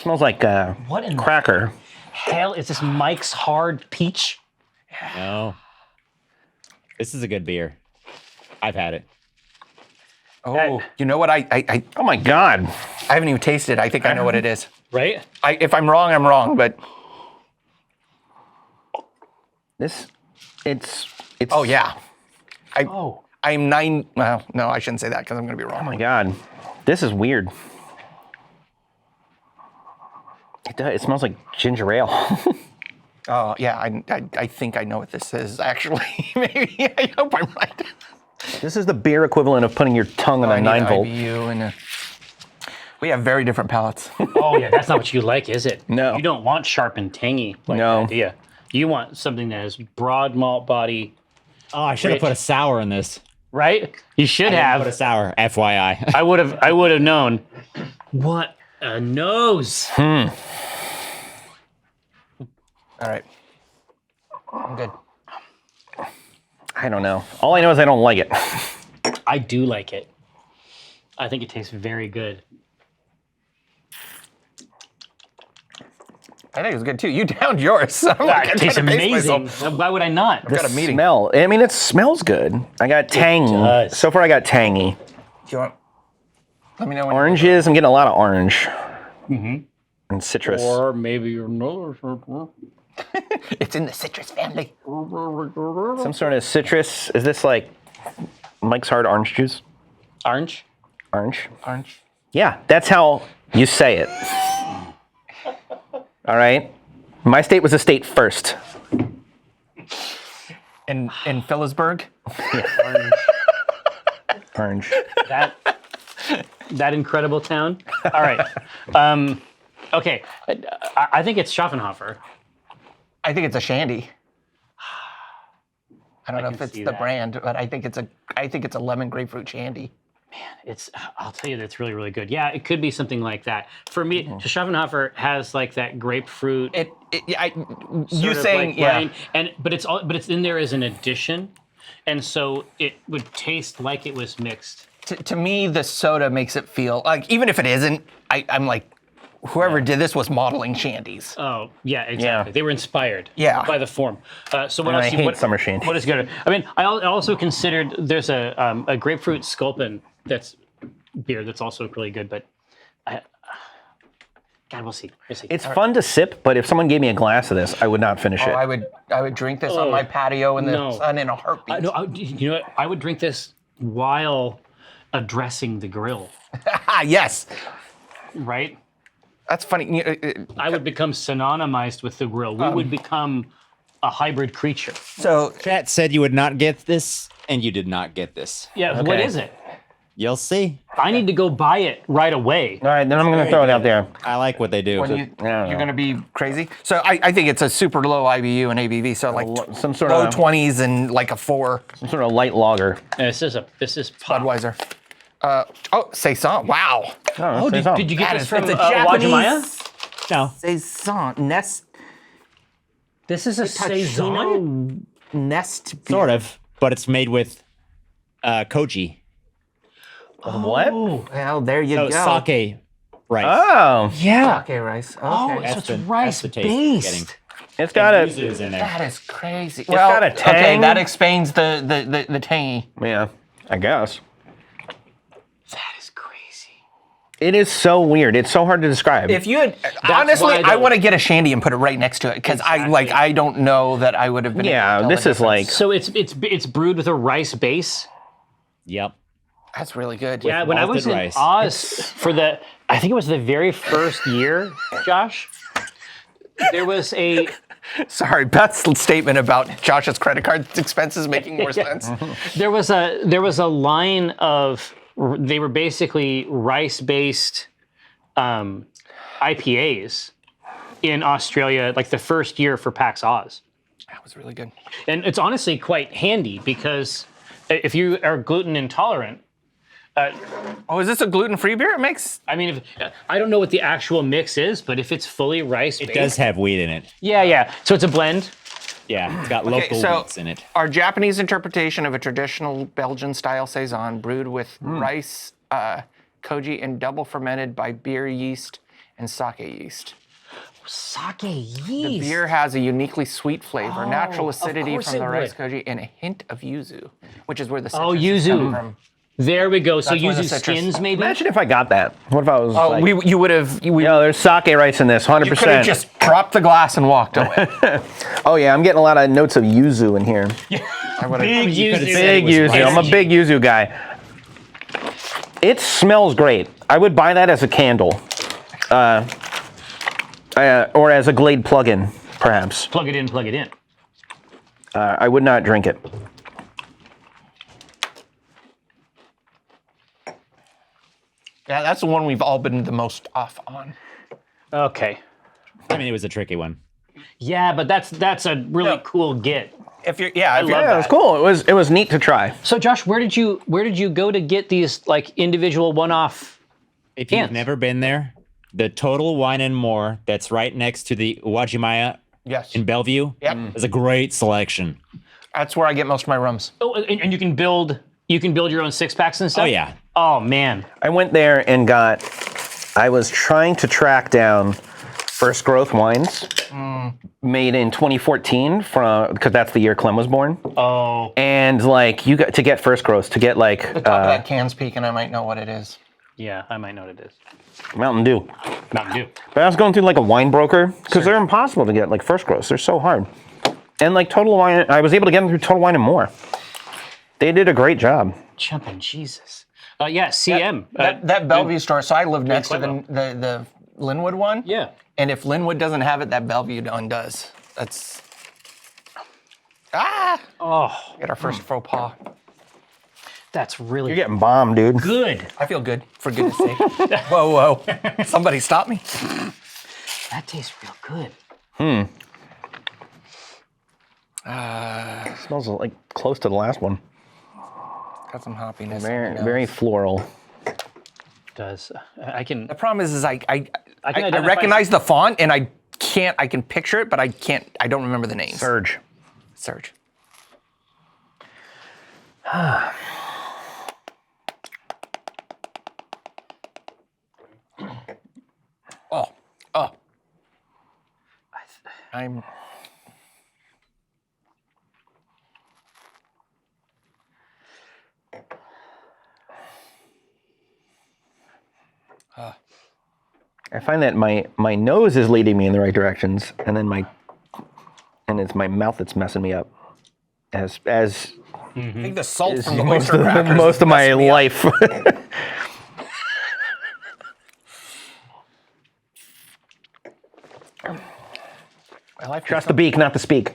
Smells like What in the cracker. hell is this? Mike's Hard Peach? No. This is a good beer. I've had it. Oh, you know what? I Oh my God. haven't even tasted it. I think I know what it is. Right? If I'm wrong, I'm wrong, but It's. oh, yeah. Oh. I'm 9. Well, no, I shouldn't say that because I'm going to be wrong. Oh my God. This is weird. It smells like ginger ale. Oh, yeah. I think I know what this is, actually. Maybe. I hope I'm right. This is the beer equivalent of putting your tongue on I a need 9 an volt. IBU and we have very different palates. Oh yeah, that's not what you like, is it? No. You don't want sharp and tangy like No. that, do you? You want something that has broad malt body, Oh, I should have put a sour in this. right? You should Put a have. sour, FYI. I would have known. What a nose. All right. I'm good. I don't know. All I know is I don't like it. I do like it. I think it tastes very good. I think it's good too. You downed yours. I'm like, It I'm tastes trying to pace amazing. myself. Why would I not? Got a meeting. Smell. I mean, it smells good. I got tangy. does. So far, I got tangy. Do you want? Let me know when. Oranges. I'm getting a lot of orange. And citrus. Or maybe another. It's in the citrus family. Some sort of citrus. Is this like Mike's Hard orange juice? Orange? Orange. Orange. Yeah, that's how you say it. All right. My state was a state first. In Phillipsburg. Orange. That incredible town? All right. Okay. I think it's Schaffenhofer. I think it's a shandy. I don't know can if it's see the that. brand, but I think it's a lemon grapefruit shandy. I'll tell you, that's really, really good. Yeah, it could be something like that. For me, Schaffenhofer has like that grapefruit. You sort of saying like yeah? rind, but it's in there as an addition, and so it would taste like it was mixed. To me, the soda makes it feel like, even if it isn't, I'm like, whoever did this was modeling shandies. Oh yeah, exactly. Yeah. They were inspired Yeah. by the form. So what And else? I hate summer shandy. What is good? I mean, I also considered there's a grapefruit sculpin that's beer that's also really good, but God, we'll see. We'll see. It's fun to sip, but if someone gave me a glass of this, I would not finish it. I would drink this on my patio in the no. sun in a heartbeat. You know what? I would drink this while addressing the grill, Yes, right? that's funny. I would become synonymized with the grill. We would become a hybrid creature. So Chat said you would not get this, and you did not get this. Yeah, what Okay. is it? You'll see. I need to go buy it right away. All right, then I'm going to throw it out there. I like what they do. what do you, I don't you're know. going to be crazy. So I think it's a super low IBU and ABV. So like Some sort low of 20s and like a 4 some sort of light lager. This is pop. Budweiser. Saison. Wow. Oh, did you get That this is- from it's a Wajimaya? No. Saison. Nest. This is a saison. Nest. Sort of, but it's made with koji. What? Well, there you So go. sake rice. Oh, Yeah. Okay, rice. Okay. Oh, That's so it's the- rice that's the taste you're getting. based. it's got a Yuzu is in there. That is crazy. got a Okay, tang. that explains the tangy. yeah, I guess. That is crazy. It is so weird. It's so hard to describe. If you had, honestly, why, I though. want to get a shandy and put it right next to it because I don't know that I would have been. yeah, able to this tell is the like difference. So it's brewed with a rice base. Yep. That's really good. Yeah, when I was malted in rice. Oz for I think it was the very first year, Josh. There was a Sorry, Beth's statement about Josh's credit card expenses making more sense. there was a line of they were basically rice based IPAs in Australia, like the first year for PAX Oz. That was really good. And it's honestly quite handy because if you are gluten intolerant, Oh, is this a gluten-free beer? It makes. I mean, I don't know what the actual mix is, but if it's fully rice based, It does have wheat in it. yeah. So it's a blend. Yeah, it's got local so wheats in it. our Japanese interpretation of a traditional Belgian-style saison brewed with rice, koji, and double fermented by beer yeast and sake yeast. Sake yeast. The beer has a uniquely sweet flavor, natural acidity course from the it rice would. koji, and a hint of yuzu, which is where the Oh, citrus is coming yuzu. from. There we go. So That's where the yuzu citrus- skins, maybe. imagine if I got that. What if I was Oh, like, you would have. You there's sake rice in this, 100%. could have just dropped the glass and walked away. Oh yeah, I'm getting a lot of notes of yuzu in here. I would have. Big You could've yuzu. said it Big was yuzu. I'm a rice. big yuzu guy. It smells great. I would buy that as a candle, or as a Glade plug-in, perhaps. Plug it in. Plug it in. I would not drink it. Yeah, that's the one we've all been the most off on. Okay. I mean, it was a tricky one. Yeah, but that's a really cool get. If you're, yeah, if love you're, Yeah, it was cool. It was neat to try. So Josh, where did you go to get these like individual one-off? If you've Cans. never been there, the Total Wine and More that's right next to the Wajimaya Yes. in Bellevue. Yep. It's a great selection. That's where I get most of my rums. Oh, and you can build your own 6-packs and stuff? Oh yeah. Oh man. I went there and I was trying to track down First Growth wines made in 2014 because that's the year Clem was born. Oh. And like you got to get First Growth to get like The top of that can's peak, and I might know what it is. Yeah, I might know what it is. Mountain Dew. Mountain Dew. But I was going through like a wine broker because they're impossible to get like First Growths. They're so hard. And like Total Wine, I was able to get them through Total Wine and More. They did a great job. Jumping Jesus. Yeah, CM. That Bellevue store. So I live next to Clem. the Linwood one. Yeah. And if Linwood doesn't have it, that Bellevue one does. That's Oh, get our first faux pas. that's really You're getting bombed, dude. good. I feel good, for goodness sake. Whoa. Somebody stop me. That tastes real good. Smells like close to the last one. Got some hoppiness. Very floral. It does. I can. The problem is I identify recognize the font and I can picture it, but I don't remember the names. Surge. Surge. Oh. I'm I find that my nose is leading me in the right directions, and then it's my mouth that's messing me up. As I think the salt from the most oyster of, crackers most of my messed me up. life. I like Trust the beak, not the speak.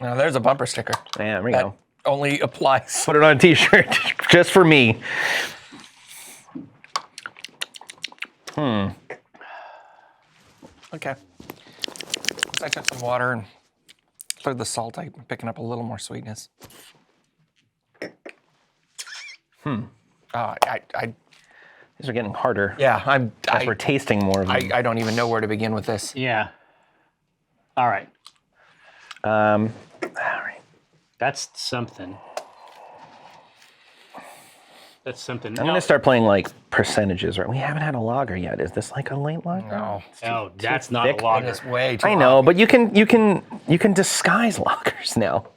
Now there's a bumper sticker. Yeah, there we That go. only applies. Put it on a t-shirt just for me. Okay. So I took some water and cleared the salt. I'm picking up a little more sweetness. These are getting harder. Yeah, As we're tasting more of them. I don't even know where to begin with this. Yeah. All right. All right. That's something. That's something. I'm gonna start playing like percentages. Right? We haven't had a lager yet. Is this like a late lager? No. No, that's not thick. a lager. It's way too I know, hot. but you can disguise lagers now.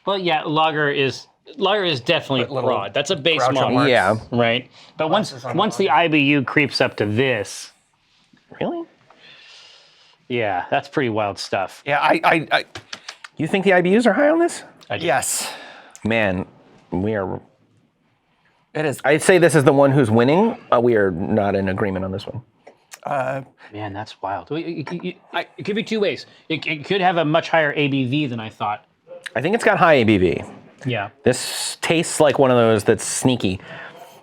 Well, yeah, lager is definitely Little broad. That's a base Groucho model, Marx. Yeah. right? But once on the the IBU creeps up to this, Really? yeah, that's pretty wild stuff. Yeah, I You think the IBUs are high on this? yes. Man, we are. It is. I'd say this is the one who's winning. We are not in agreement on this one. Man, that's wild. It could be two ways. It could have a much higher ABV than I thought. I think it's got high ABV. Yeah. This tastes like one of those that's sneaky.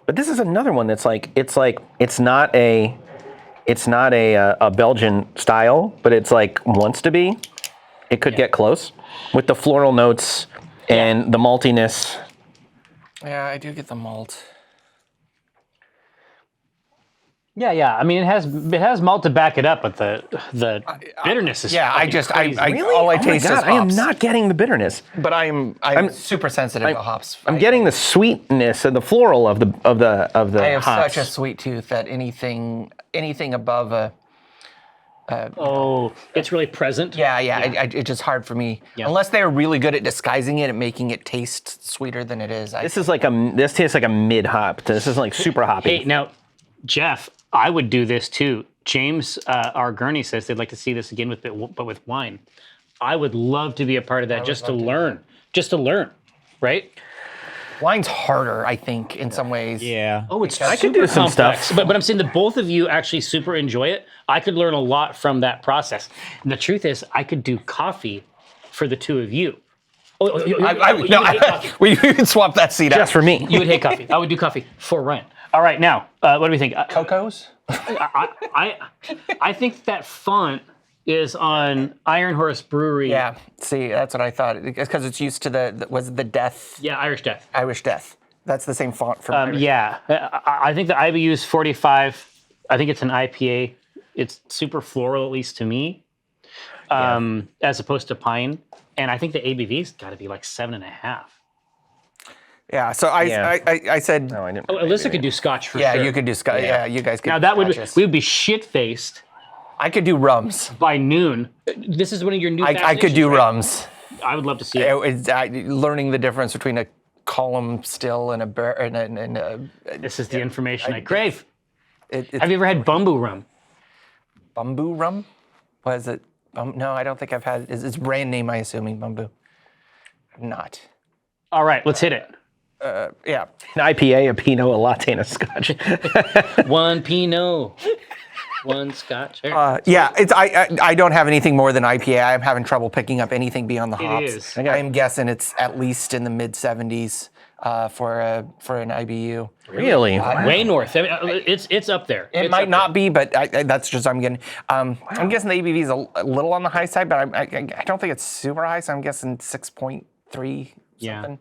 But this is another one that's like it's not a Belgian style, but it's like wants to be. It could get close with the floral notes and the maltiness. Yeah, I do get the malt. Yeah. I mean, it has malt to back it up, but the bitterness is Yeah, I fucking just crazy. all I Oh my taste is God, hops. I am not getting the bitterness. But I'm super sensitive to hops. I'm getting the sweetness and the floral of the I have hops. such a sweet tooth that anything above a Oh, it's really present. it's just hard for me Yeah. unless they're really good at disguising it and making it taste sweeter than it is. This tastes like a mid hop. This isn't like super hoppy. Hey, now, Jeff, I would do this too. James R. Gurney says they'd like to see this again but with wine. I would love to be a part of that just to learn, right? Wine's harder, I think, in some ways. Yeah. Oh, it's I super could do some complex. stuff. But I'm saying that both of you actually super enjoy it. I could learn a lot from that process. And the truth is, I could do coffee for the two of you. You would hate coffee. We can swap that seat out. Just for me. You would hate coffee. I would do coffee for Ryan. All right, now, what do we think? Cocos? I think that font is on Iron Horse Brewery. Yeah. See, that's what I thought. Because it's used to the Death, Yeah, Irish Death. Irish Death. That's the same font for Irish. Yeah, I think the IBU is 45. I think it's an IPA. It's super floral, at least to me. as opposed to pine. And I think the ABV's got to be like 7.5. Yeah. So I said. No, I didn't. Oh, Alyssa could do Scotch for Yeah, sure. you could do Scotch. Yeah, you guys could. Now do that would Scotches. we would be shit faced I could do rums. by noon. This is one of your new. I could do fascinations, right? rums. I would love to see it. Learning the difference between a column still and a This is the information I crave. it's Have you ever had bamboo rum? bamboo rum. What is it? No, I don't think I've had. It's brand name, I assuming bamboo. I've not. All right, let's hit it. Yeah. An IPA, a Pinot, a latte, and a Scotch. One Pinot, one Scotch. Yeah, it's I don't have anything more than IPA. I'm having trouble picking up anything beyond the hops. is. I'm guessing it's at least in the mid 70s for an IBU. Really? Way north. I mean, it's up there. It might not be, but that's just I'm getting. I'm guessing the ABV is a little on the high side, but I don't think it's super high. So I'm guessing 6.3 Yeah. something.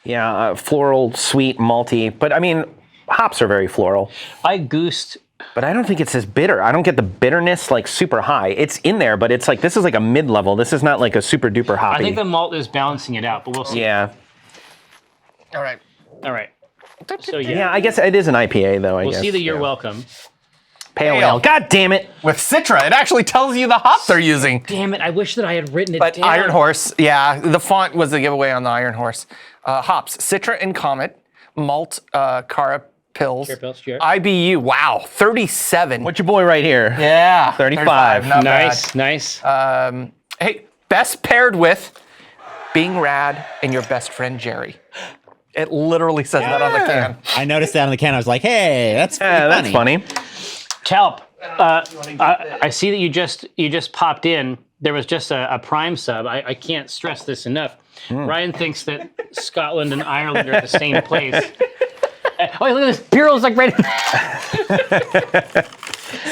Yeah, floral, sweet, malty. But I mean, hops are very floral. I goosed. But I don't think it's as bitter. I don't get the bitterness like super high. It's in there, but it's like this is like a mid-level. This is not like a super duper hoppy. I think the malt is balancing it out, but we'll see. Yeah. All right. All right. So Yeah, I guess it is an IPA though. I we'll guess. see that you're Yeah. welcome. Pale Ale. ale. God damn it! With Citra, it actually tells you the hops they're using. Damn it! I wish that I had written it But down. Iron Horse, yeah, the font was the giveaway on the Iron Horse. Hops, Citra and Comet, malt, Cara Pils, Pils, sure. IBU, wow, 37. What's your boy right here? Yeah, 35. not Nice, nice. bad. Hey, best paired with Being Rad and your best friend Jerry. It literally says that on the can. I noticed that on the can. I was like, hey, that's pretty Yeah, that's funny. Talp, I see that you just popped in. There was just a Prime sub. I can't stress this enough. Ryan thinks that Scotland and Ireland are the same place. Oh, look at this. Bureau's like ready.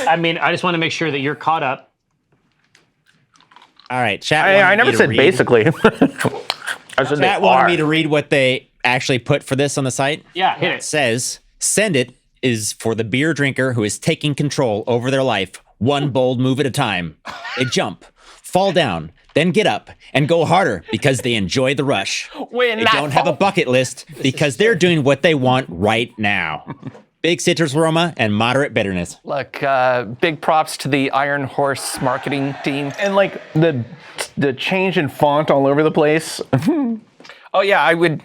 I mean, I just want to make sure that you're caught up. All right, chat. I wanted never me to said read- basically. I said they Chat wanted are. me to read what they actually put for this on the site. Yeah, hit It it. says, send it is for the beer drinker who is taking control over their life, one bold move at a time. They jump, fall down, then get up and go harder because they enjoy the rush. When They that don't have a bucket list because they're doing what they want right now. Big citrus aroma and moderate bitterness. Look, big props to the Iron Horse marketing team. And like the change in font all over the place. Oh yeah, I would.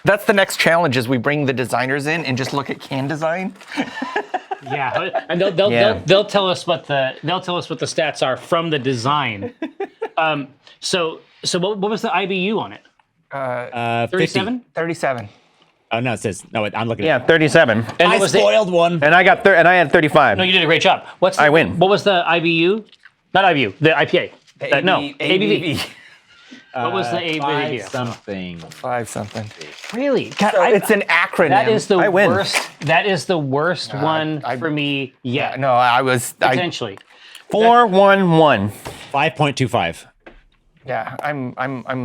That's the next challenge: is we bring the designers in and just look at can design. Yeah, and they'll tell us what the stats are from the design. So what was the IBU on it? 37? 37. Oh no, it says no. I'm looking. Yeah, at 37. And I what was the? spoiled one. And I got and I had 35. No, you did a great job. What's the, I win. What was the IBU? Not IBU. The IPA. No, ABV. ABV. What was the ABV? Something. 5 something. Really? God, It's an acronym. that is the I win. worst. That is the worst one for me yet. No, I was. Potentially. 411. 5.25. Yeah, I'm.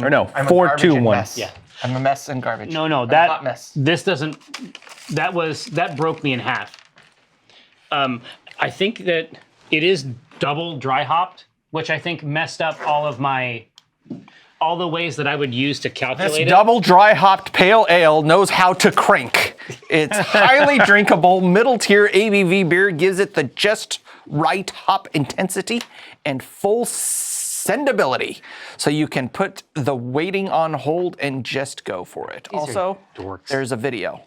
Or no, I'm a 421. garbage mess. Yeah. I'm a mess and garbage. No, I'm a hot that mess. this doesn't. That broke me in half. I think that it is double dry hopped, which I think messed up all the ways that I would use to This calculate it. double dry hopped pale ale knows how to crank. It's highly drinkable, middle tier ABV beer, gives it the just right hop intensity and full sendability. So you can put the waiting on hold and just go for it. Also, dorks. there's a video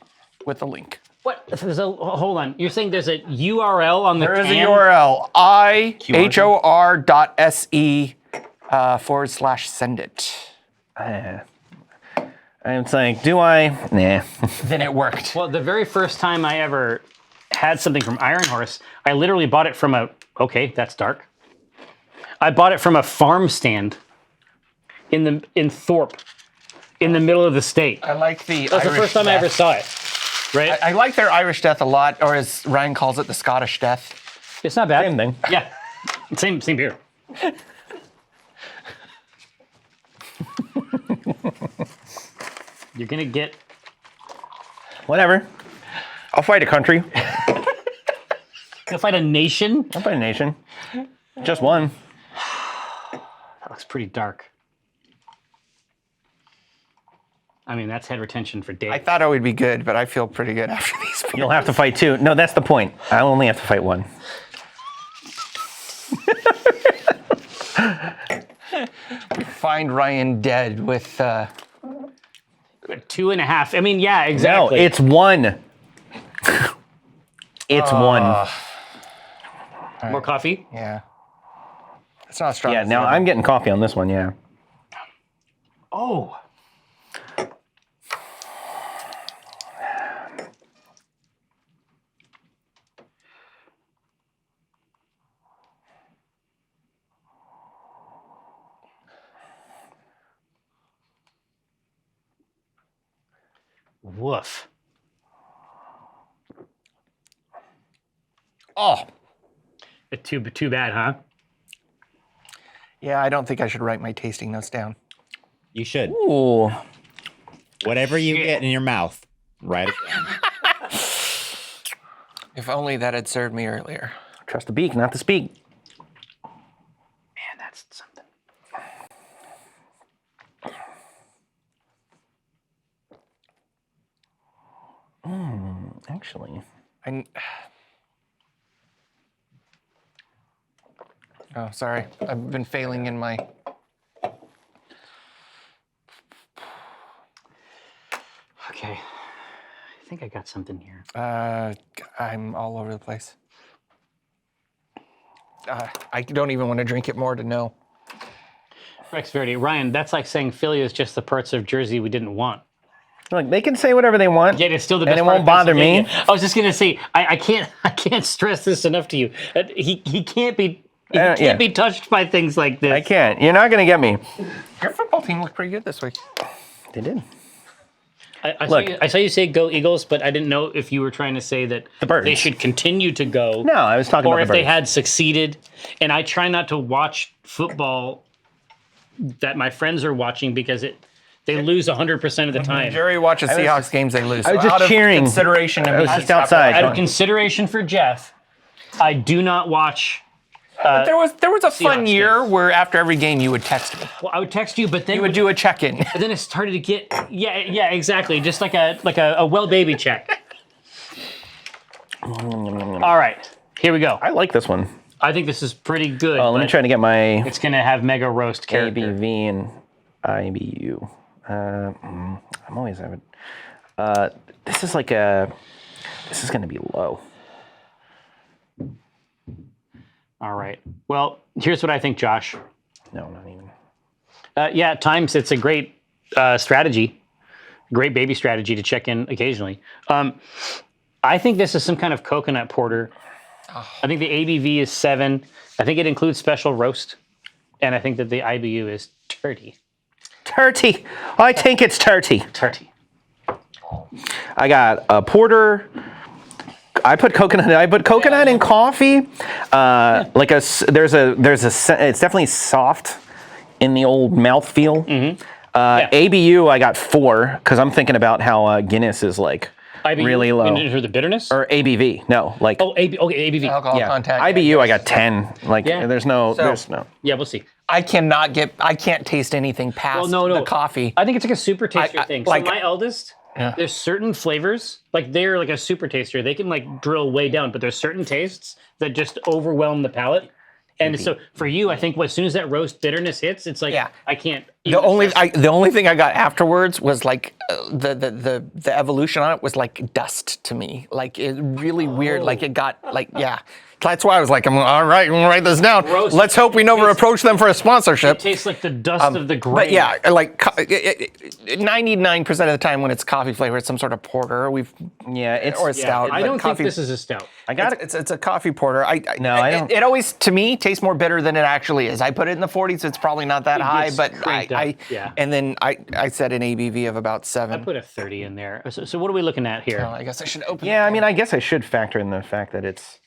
with a link. What? Hold on. You're saying there's a URL on the There is a can? URL, ihor.se/send it. It's like, do I? Nah. Then it worked. Well, the very first time I ever had something from Iron Horse, I literally bought it from okay, that's dark. I bought it from a farm stand in Thorpe, in the middle of the state. I like the That was the Irish first time I ever death. saw it. Right? I like their Irish death a lot, or as Ryan calls it, the Scottish death. It's not bad. Same thing. Yeah. Same beer. You're gonna get. Whatever. I'll fight a country. Gonna fight a nation. I'll fight a nation. Just one. looks pretty dark. I mean, that's head retention for days. I thought I would be good, but I feel pretty good after these. You'll have to fight two. No, that's the point. I'll only have to fight one. Find Ryan dead with. 2.5. I mean, yeah, No, exactly. it's one. It's one. More coffee? Yeah. It's not strong. Yeah, as now the other. I'm getting coffee on this one, yeah. Oh. Woof. Oh. Too bad, huh? Yeah, I don't think I should write my tasting notes down. You should. Ooh. Whatever you get in your mouth, write it down. If only that had served me earlier. Trust the beak, not the speak. Man, that's something. Actually. Oh, sorry. I've been failing in my. Okay. I think I got something here. I'm all over the place. I don't even want to drink it more to know. Rex Verdi. Ryan, that's like saying Philly is just the parts of Jersey we didn't want. Look, they can say whatever they want. Yet it's still the best and it part won't of bother me. Pennsylvania. I was just gonna say, I can't stress this enough to you. He can't be yeah. be touched by things like this. I can't. You're not going to get me. Your football team looked pretty good this week. They did. I saw you say go Eagles, but I didn't know if you were trying to say that The Birds. they should continue to go. No, I was talking or about if the they Birds. had succeeded. And I try not to watch football that my friends are watching because they lose 100% of the time. Jerry watches Seahawks games, they lose. I was So just out of cheering. Consideration to I me. was just stop outside. Out of Going, consideration for Jeff, I do not watch. But there was a fun Seahawks year games. where after every game you would text me. Well, I would text you, but then You would do a check-in. But then it started to get yeah, exactly, just like a well baby check. All right, here we go. I like this one. I think this is pretty good. Let me but try to get my It's gonna have mega roast character. ABV and IBU. I'm always having. This is like this is going to be low. All right. Well, here's what I think, Josh. No, not even. Yeah, at times it's a great strategy, great baby strategy to check in occasionally. I think this is some kind of coconut porter. I think the ABV is 7. I think it includes special roast, and I think that the IBU is 30. Turty. I think it's turty. 30. I got a porter. I put coconut in coffee. It's definitely soft in the old mouthfeel. ABU, I got 4 because I'm thinking about how Guinness is like IBU, really low. For the bitterness? Or ABV, no, like ABV. Alcohol yeah. content. IBU, I got 10. Like Yeah. there's no. Yeah, we'll see. I can't taste anything past the coffee. I think it's like a super taster thing. like- So my eldest, there's certain flavors, like they're like a super taster. They can like drill way down, but there's certain tastes that just overwhelm the palate. And so for you, I think as soon as that roast bitterness hits, it's like I can't. The only thing I got afterwards was like the evolution on it was like dust to me, like it really weird. Like it got like That's why I was like, all right, I'm gonna write this down. Roast. Let's hope we never approach them for a sponsorship. It tastes like the dust of the grain. But yeah, like 99% of the time when it's coffee flavor, it's some sort of porter. Or a stout. I but don't coffee, think this is a stout. I got it. It's a coffee porter. I don't. It always, to me, tastes more bitter than it actually is. I put it in the 40s. It's probably not that high, gets but cranked up, yeah. And then I said an ABV of about 7. I put a 30 in there. So what are we looking at here? Well, I guess I should open. Yeah, I mean, I guess I should factor in the fact that it's,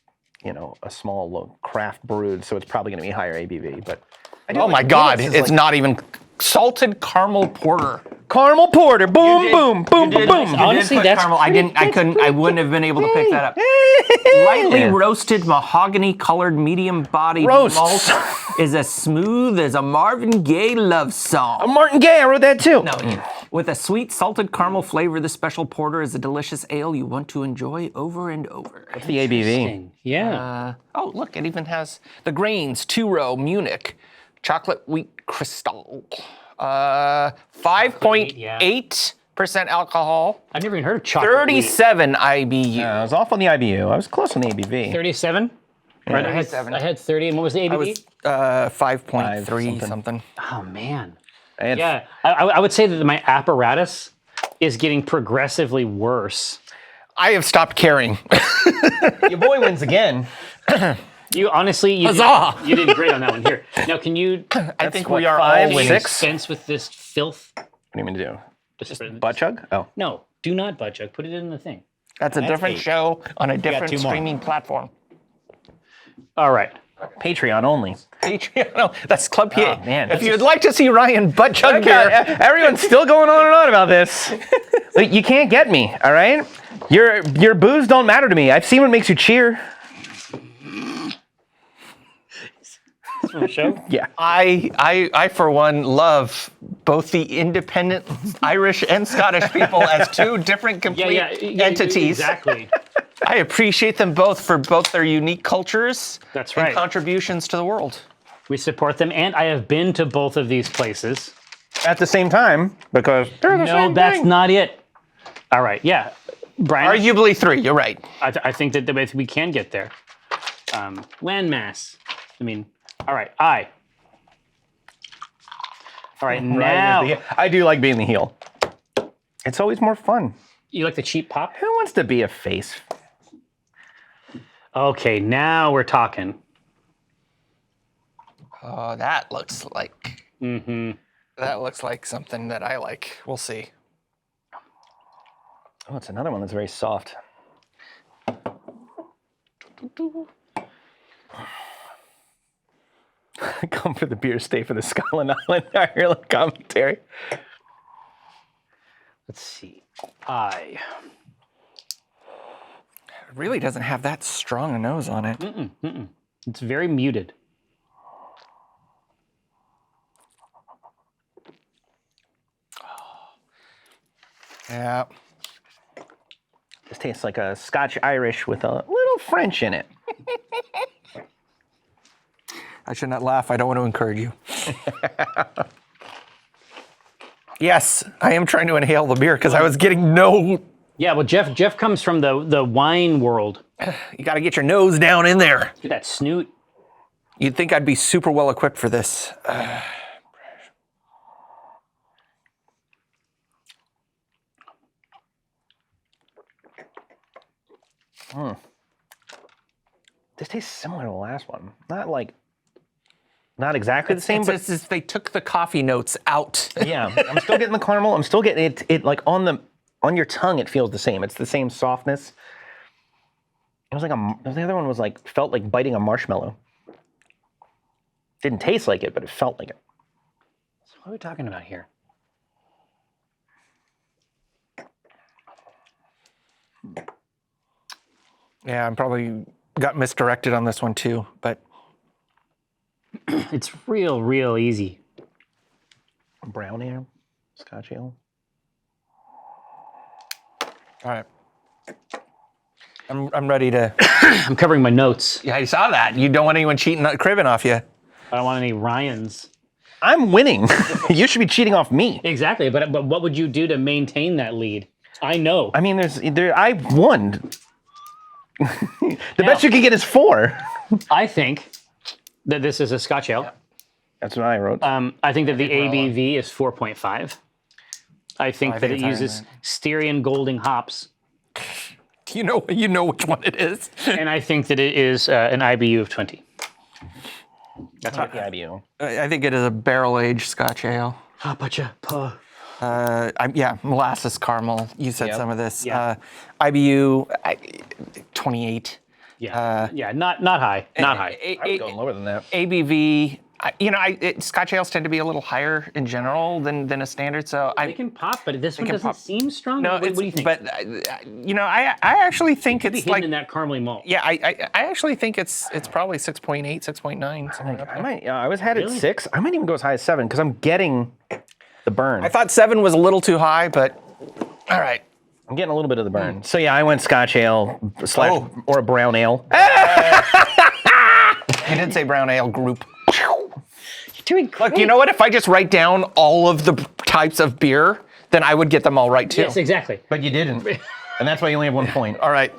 a small low craft brewed, so it's probably going to be higher ABV. But Oh my God! It's not even salted caramel porter. caramel porter. Boom, boom, boom, boom. Honestly, that's caramel. I wouldn't have been able to pick that up. Lightly roasted mahogany-colored medium-bodied Roasts. malt is as smooth as a Marvin Gaye love song. Martin Gaye, I wrote that too. No, with a sweet salted caramel flavor, this special porter is a delicious ale you want to enjoy over and over. What's the ABV? Yeah. Oh, look, it even has the grains, 2-row Munich, chocolate wheat crystal. 5.8% alcohol, I've never even heard of chocolate. 37 IBU. I was off on the IBU. I was close on the ABV. 37? Right, 37. I had 30, and what was the ABV? I was 5.3 something. something. Oh, man. I had- Yeah, I would say that my apparatus is getting progressively worse. I have stopped caring. Your boy wins again. You honestly, you Huzzah! did, you did great on that one. Here, now can you I think what, we are 5, all winning. 6? dispense with this filth? What do you mean to do? Just Butt chug? Oh. No, do not butt chug. Put it in the thing. That's a different 8. show on a different 2 more. streaming platform. All right. Patreon only. Patreon. No, that's Club PA. Oh, man, If this you'd like to see Ryan butt chug God, beer, everyone's still going on and on about this. Like, you can't get me, all right? Your booze don't matter to me. I've seen what makes you cheer. Show? Yeah. I for one love both the independent Irish and Scottish people as two different complete entities. Exactly. I appreciate them both for both their unique cultures That's and right. contributions to the world. We support them, and I have been to both of these places. At the same time, because they're the No, same that's thing. not it. All right, yeah, Brian. Arguably 3, you're right. I think that we can get there. Landmass. I mean, all right, All right, now I do like being the heel. It's always more fun. you like the cheap pop? Who wants to be a face? Okay, now we're talking. Oh, that looks like. That looks like something that I like. We'll see. Oh, it's another one that's very soft. Come for the beer, stay for the Scotland Island Ireland commentary. Let's see. It really doesn't have that strong a nose on it. It's very muted. Yeah. This tastes like a Scotch Irish with a little French in it. I should not laugh. I don't want to encourage you. Yes, I am trying to inhale the beer because I was getting no. Yeah, well, Jeff comes from the wine world. You got to get your nose down in there. Look at that snoot. You'd think I'd be super well equipped for this. This tastes similar to the last one. Not exactly the same, It's but as if they took the coffee notes out. yeah, I'm still getting the caramel. I'm still getting it. It like on your tongue, it feels the same. It's the same softness. It was like the other one was like felt like biting a marshmallow. Didn't taste like it, but it felt like it. So what are we talking about here? Yeah, I'm probably got misdirected on this one too, but It's real easy. Brown ale, Scotch ale. all right. I'm ready to. I'm covering my notes. Yeah, I saw that. You don't want anyone cheating, cribbing off you. I don't want any Ryans. I'm winning. You should be cheating off me. Exactly, but what would you do to maintain that lead? I know. I mean, I won. The best you can get is 4. I think that this is a Scotch ale. That's what I wrote. I think that the ABV is 4.5. I think that think it it's higher uses than Styrian Golding hops, You know which one it is. and I think that it is an IBU of 20. That's what the IBU. I think it is a barrel-aged Scotch ale. Yeah, molasses caramel. You said Yep. some of this. Yeah. IBU 28. Yeah, not high, not high. I would go lower than that. ABV Scotch ales tend to be a little higher in general than a standard. So They can pop, but this one can doesn't pop. seem strong. No, what do you think? But I actually think Could be it's hidden like in that caramely malt. yeah, I actually think it's probably 6.8, 6.9. somewhere up I there. might. I was had Really? at 6. I might even go as high as 7 because I'm getting the burn. I thought 7 was a little too high, but all right. I'm getting a little bit of the burn. So yeah, I went Scotch ale / or a brown ale. You did say brown ale group. Doing great. Look, you know what? If I just write down all of the types of beer, then I would get them all right too. Yes, exactly. But you didn't, and that's why you only have 1 point. All right.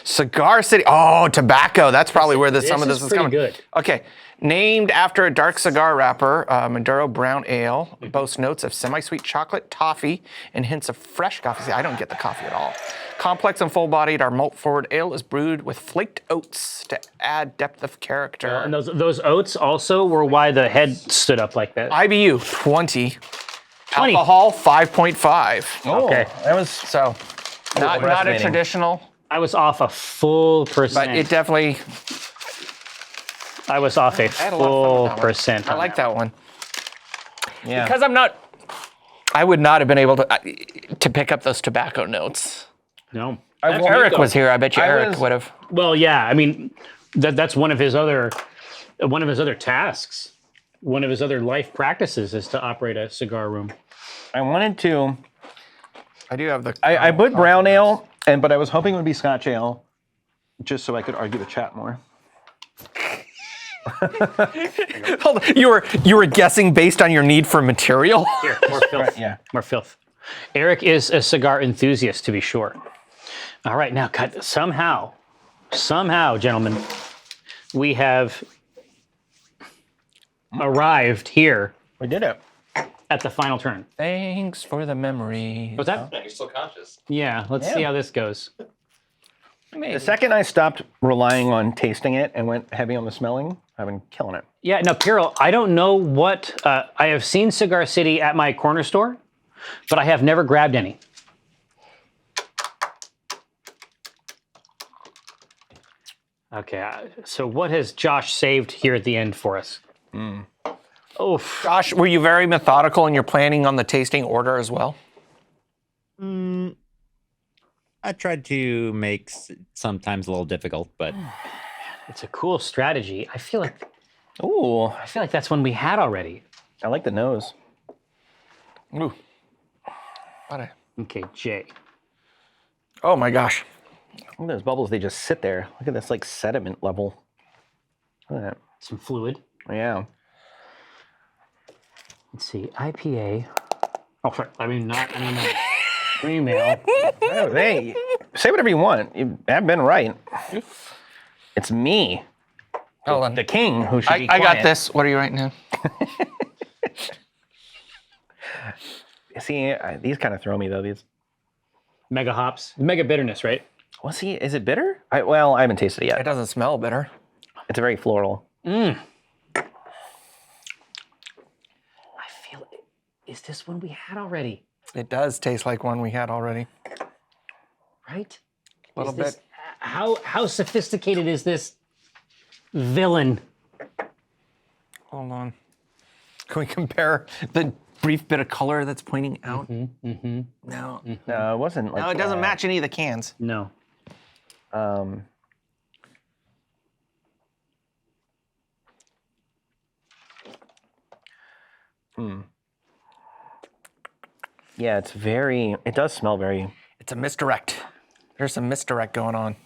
Cigar City. Oh, tobacco. That's probably where some of this is pretty coming. good. Okay. Named after a dark cigar wrapper, Maduro Brown Ale boasts notes of semi-sweet chocolate, toffee, and hints of fresh coffee. See, I don't get the coffee at all. Complex and full-bodied, our malt-forward ale is brewed with flaked oats to add depth of character. And those oats also were why the head stood up like that. IBU 20. 20. Alcohol 5.5. Okay. That was So not a overestimating. traditional, I was off a full percent. but it definitely. I was off a I had a lot of fun full with that one. percent. I like that one. yeah. Because I would not have been able to pick up those tobacco notes. No. If Eric was here, I bet you Eric would have. Well, yeah. I mean, that's one of his other tasks. One of his other life practices is to operate a cigar room. I wanted to. I do have the. I put brown ale, but I was hoping it would be Scotch ale, just so I could argue with chat more. Hold on. You were guessing based on your need for material. Here, more filth. Yeah. More filth. Eric is a cigar enthusiast, to be sure. All right, now, somehow, gentlemen, we have arrived here We did it. at the final turn. Thanks for the memory. What's that? Yeah, you're still conscious. Yeah, let's see how this goes. The second I stopped relying on tasting it and went heavy on the smelling, I've been killing it. Yeah, now, Pirro, I don't know what, I have seen Cigar City at my corner store, but I have never grabbed any. Okay, so what has Josh saved here at the end for us? Oh, Josh, were you very methodical in your planning on the tasting order as well? I tried to make sometimes a little difficult, but it's a cool strategy. I feel like Ooh, that's one we had already. I like the nose. Ooh. What a- Okay, Jay. Oh my gosh. Look at those bubbles. They just sit there. Look at this like sediment level. Look at Some fluid. that. Yeah. Let's see, IPA. Oh, sorry. I mean, cream ale. Oh, hey, say whatever you want. You have been right. It's me, Hold on. the king, who should be I got quiet. this. What are you right now? See, these kind of throw me though. These. Mega hops. Mega bitterness, right? Well, see, is it bitter? I haven't tasted it It yet. doesn't smell bitter. It's very floral. I feel it. Is this one we had already? It does taste like one we had already. Right? A little Is this- bit. How sophisticated is this villain? Hold on. Can we compare the brief bit of color that's pointing out? No. No, it wasn't like. No, it doesn't match any of the cans. No. Yeah, it's very. It does smell very. It's a misdirect. There's some misdirect going on.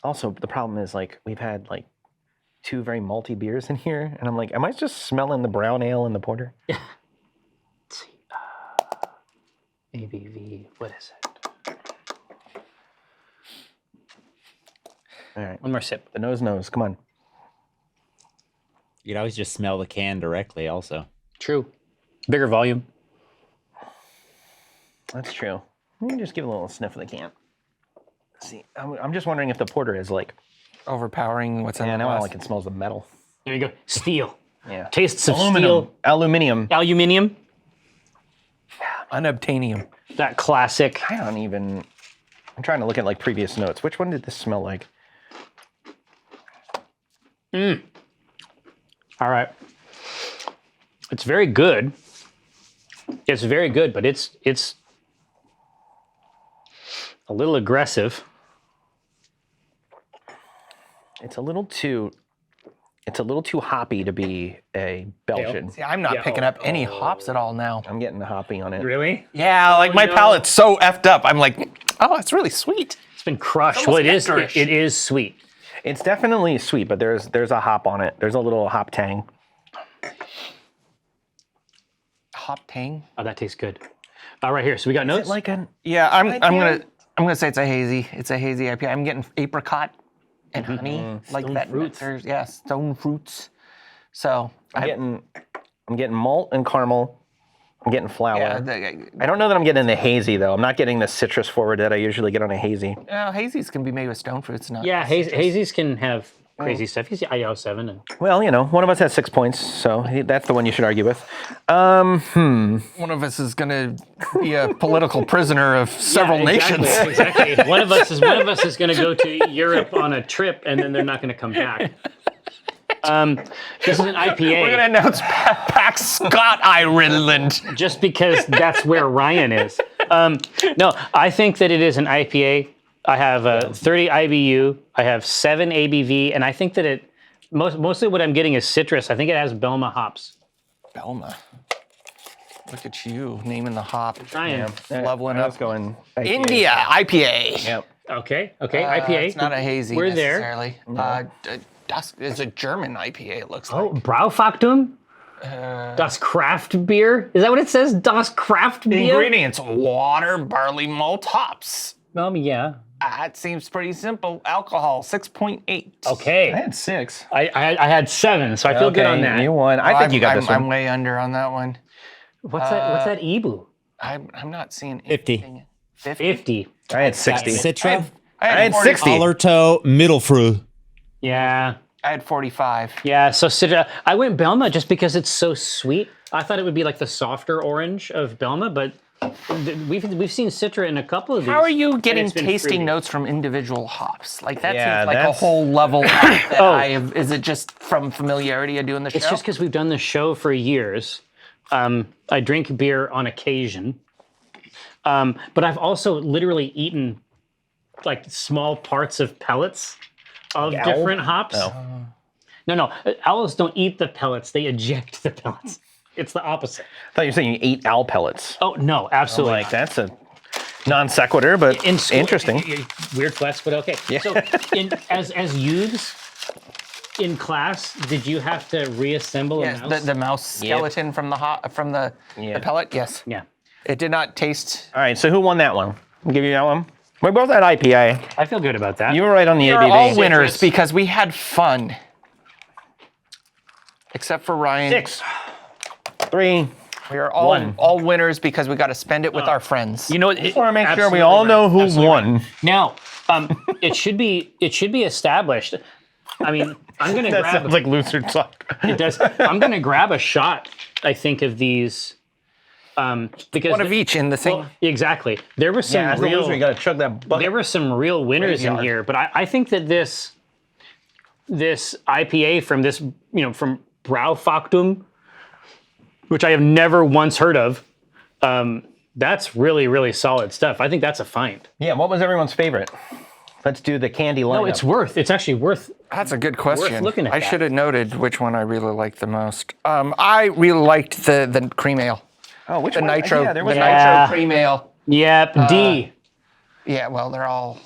Also, the problem is like we've had like 2 very malty beers in here, and I'm like, am I just smelling the brown ale and the porter? Let's see. ABV. What is it? All right, One more sip. the nose. Come on. you could always just smell the can directly also. True. Bigger volume. That's true. Let me just give a little sniff of the can. See, I'm just wondering if the porter is like. Overpowering what's in Yeah, the now all I glass. can smell is the metal. There you go. Steel. Yeah. Tastes of Aluminum. steel. Aluminium. Aluminium. Unobtainium. That classic. I don't even. I'm trying to look at like previous notes. Which one did this smell like? All right. It's very good. It's very good, but it's a little aggressive. It's a little too hoppy to be a Belgian. See, I'm not picking up any hops at all now. I'm getting the hoppy on it. Really? Yeah, like my palate's so effed up. I'm like, oh, it's really sweet. It's been crushed. It's Well, almost it is. nectarish. It is sweet. It's definitely sweet, but there's a hop on it. There's a little hop tang. Hop tang. Oh, that tastes good. Right here. So we got notes. Like an Yeah, I'm IPA? gonna say it's a hazy. It's a hazy IPA. I'm getting apricot and honey, like Stone that. fruits. Yeah, stone fruits. So I'm getting malt and caramel. I'm getting flour. yeah, I don't know that I'm getting the hazy though. I'm not getting the citrus forward that I usually get on a hazy. hazies can be made with stone fruits, not yeah, hazies can have crazy stuff. You see IO7 and Well, one of us has 6 points, so that's the one you should argue with. One of us is gonna be a political prisoner of several Yeah, exactly, nations. Exactly. One of us is going to go to Europe on a trip, and then they're not going to come back. This is an IPA. We're gonna announce Pax Scott Ireland. Just because that's where Ryan is. No, I think that it is an IPA. I have 30 IBU. I have 7 ABV, and I think that it mostly what I'm getting is citrus. I think it has Belma hops. Belma. Look at you naming the hop. Ryan. Leveling I up. was going IPA. India IPA. Yep. Okay. IPA. It's not a hazy We're there. necessarily. It's a German IPA. It looks Oh, like. Braufaktum? Das Kraft Beer? Is that what it says? Das Kraft Beer? Ingredients: water, barley malt, hops. Yeah. That seems pretty simple. Alcohol 6.8. I Okay. had 6. I had 7, so I feel good on that. You won. I think you got this I'm one. way under on that one. What's that Ibu? I'm not seeing 50. anything. 50. I had 60. Citra, I had 60. Allerto, Mittelfru. Yeah. I had 45. Yeah, so Citra, I went Belma just because it's so sweet. I thought it would be like the softer orange of Belma, but we've seen Citra in a couple of these. How are you getting it's been tasting fruity. notes from individual hops? Like that Yeah, seems like a that's- whole level up that I have. Is it just from familiarity of doing the show? It's just because we've done this show for years. I drink beer on occasion, but I've also literally eaten like small parts of pellets of owl? different hops. No, owls don't eat the pellets; they eject the pellets. It's the opposite. I thought you were saying you ate owl pellets. Oh no, absolutely. Like that's a non sequitur, but In school- interesting. Weird flex, but okay. So, as youths in class, did you have to reassemble a Yes, mouse? the mouse skeleton from the Yeah. pellet. Yes, Yeah, it did not taste. All right, so who won that one? I'll give you that one. We both had IPA. I feel good about that. You were right on the We're ABV. all winners Citrus. because we had fun, except for Ryan. 6, 3. We are all One. all winners because we got to spend it with our friends. You know, I Just want to make sure we all know who won. Now, it should be established. I mean, I'm gonna That grab. sounds like loser talk. It does. I'm gonna grab a shot. I think of these, because One of each in the same. well, exactly. There were some Yeah, as the real. loser, you got to chug that bucket. There were some real winners in Graveyard. here, but I think that this IPA from this, from Braufaktum, which I have never once heard of, that's really, really solid stuff. I think that's a find. Yeah, what was everyone's favorite? Let's do the candy lineup. No, it's actually worth. That's a good question. looking at I that. should have noted which one I really liked the most. I really liked the cream ale, Oh, which the one? nitro, Yeah, there was the Yeah. nitro cream ale. Yep, D. Yeah, well, they're all.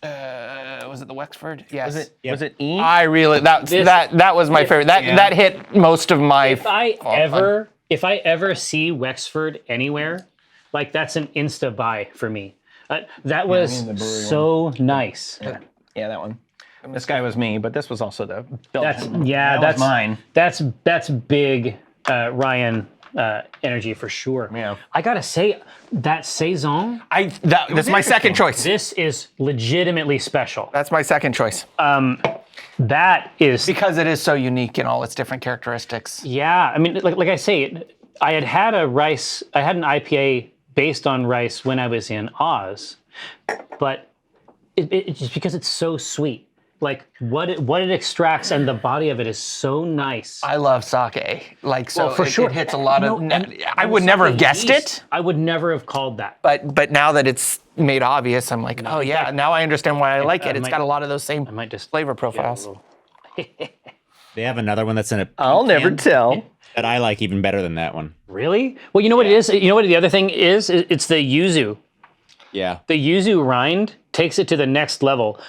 Was it the Wexford? Yes. Was it E? I really that was my favorite. That hit most of my. If I ever see Wexford anywhere, like that's an insta buy for me. That was so nice. Yeah, that one. This guy was me, but this was also the That's Belgian. yeah, That was that's mine. That's big Ryan energy for sure. Yeah. I gotta say that saison. That's my second choice. This is legitimately special. That's my second choice That is because it is so unique in all its different characteristics. yeah. I mean, like I say, I had an IPA based on rice when I was in Oz, but it's just because it's so sweet. like what it extracts, and the body of it is so nice. I love sake. Like, so for sure. it hits a lot of. And I would never have sake guessed yeast, it. I would never have called that. But now that it's made obvious, I'm like, oh yeah, now I understand why I like it. It's got a lot of those same might just flavor profiles. They have another one that's in a. I'll never tell. That I like even better than that one. Really? Well, you know what it is? You know what the other thing is? It's the yuzu. Yeah. The yuzu rind takes it to the next level.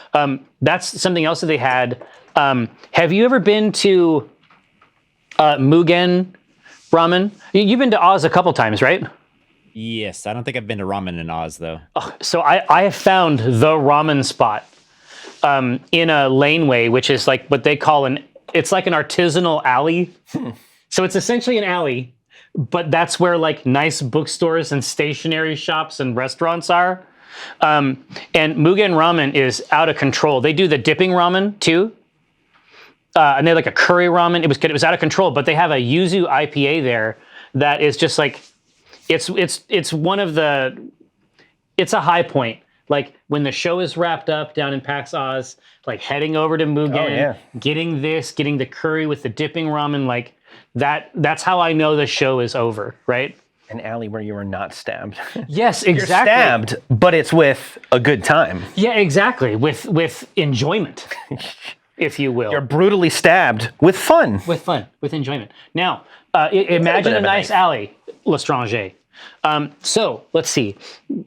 That's something else that they had. Have you ever been to Mugen Ramen? You've been to Oz a couple times, right? Yes, I don't think I've been to ramen in Oz though. So I have found the ramen spot in a laneway, which is like what they call it's like an artisanal alley. So it's essentially an alley, but that's where like nice bookstores and stationery shops and restaurants are. And Mugen Ramen is out of control. They do the dipping ramen too. And they have like a curry ramen. It was good. It was out of control, but they have a yuzu IPA there that is just like, it's one of it's a high point. Like when the show is wrapped up down in PAX Oz, like heading over to Mugen, getting the curry with the dipping ramen, like that's how I know the show is over, right? An alley where you were not stabbed. Yes, You're exactly. stabbed, but it's with a good time. Yeah, exactly. With enjoyment, if you will. You're brutally stabbed with fun. With fun, with enjoyment. Now, imagine a nice alley, L'Etranger. So let's see.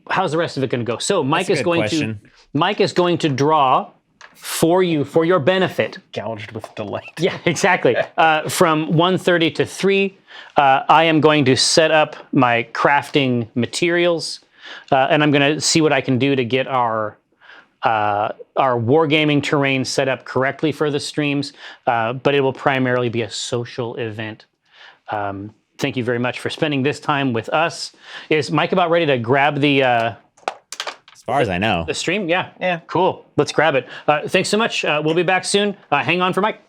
How's the rest of it going to go? So Mike That's a good is going to draw for you for your benefit. Gouged with delight. Yeah, exactly. From 1:30 to 3, I am going to set up my crafting materials, and I'm going to see what I can do to get our wargaming terrain set up correctly for the streams. But it will primarily be a social event. Thank you very much for spending this time with us. Is Mike about ready to grab the As far as I know. stream? Yeah. Cool. Let's grab it. Thanks so much. We'll be back soon. Hang on for Mike.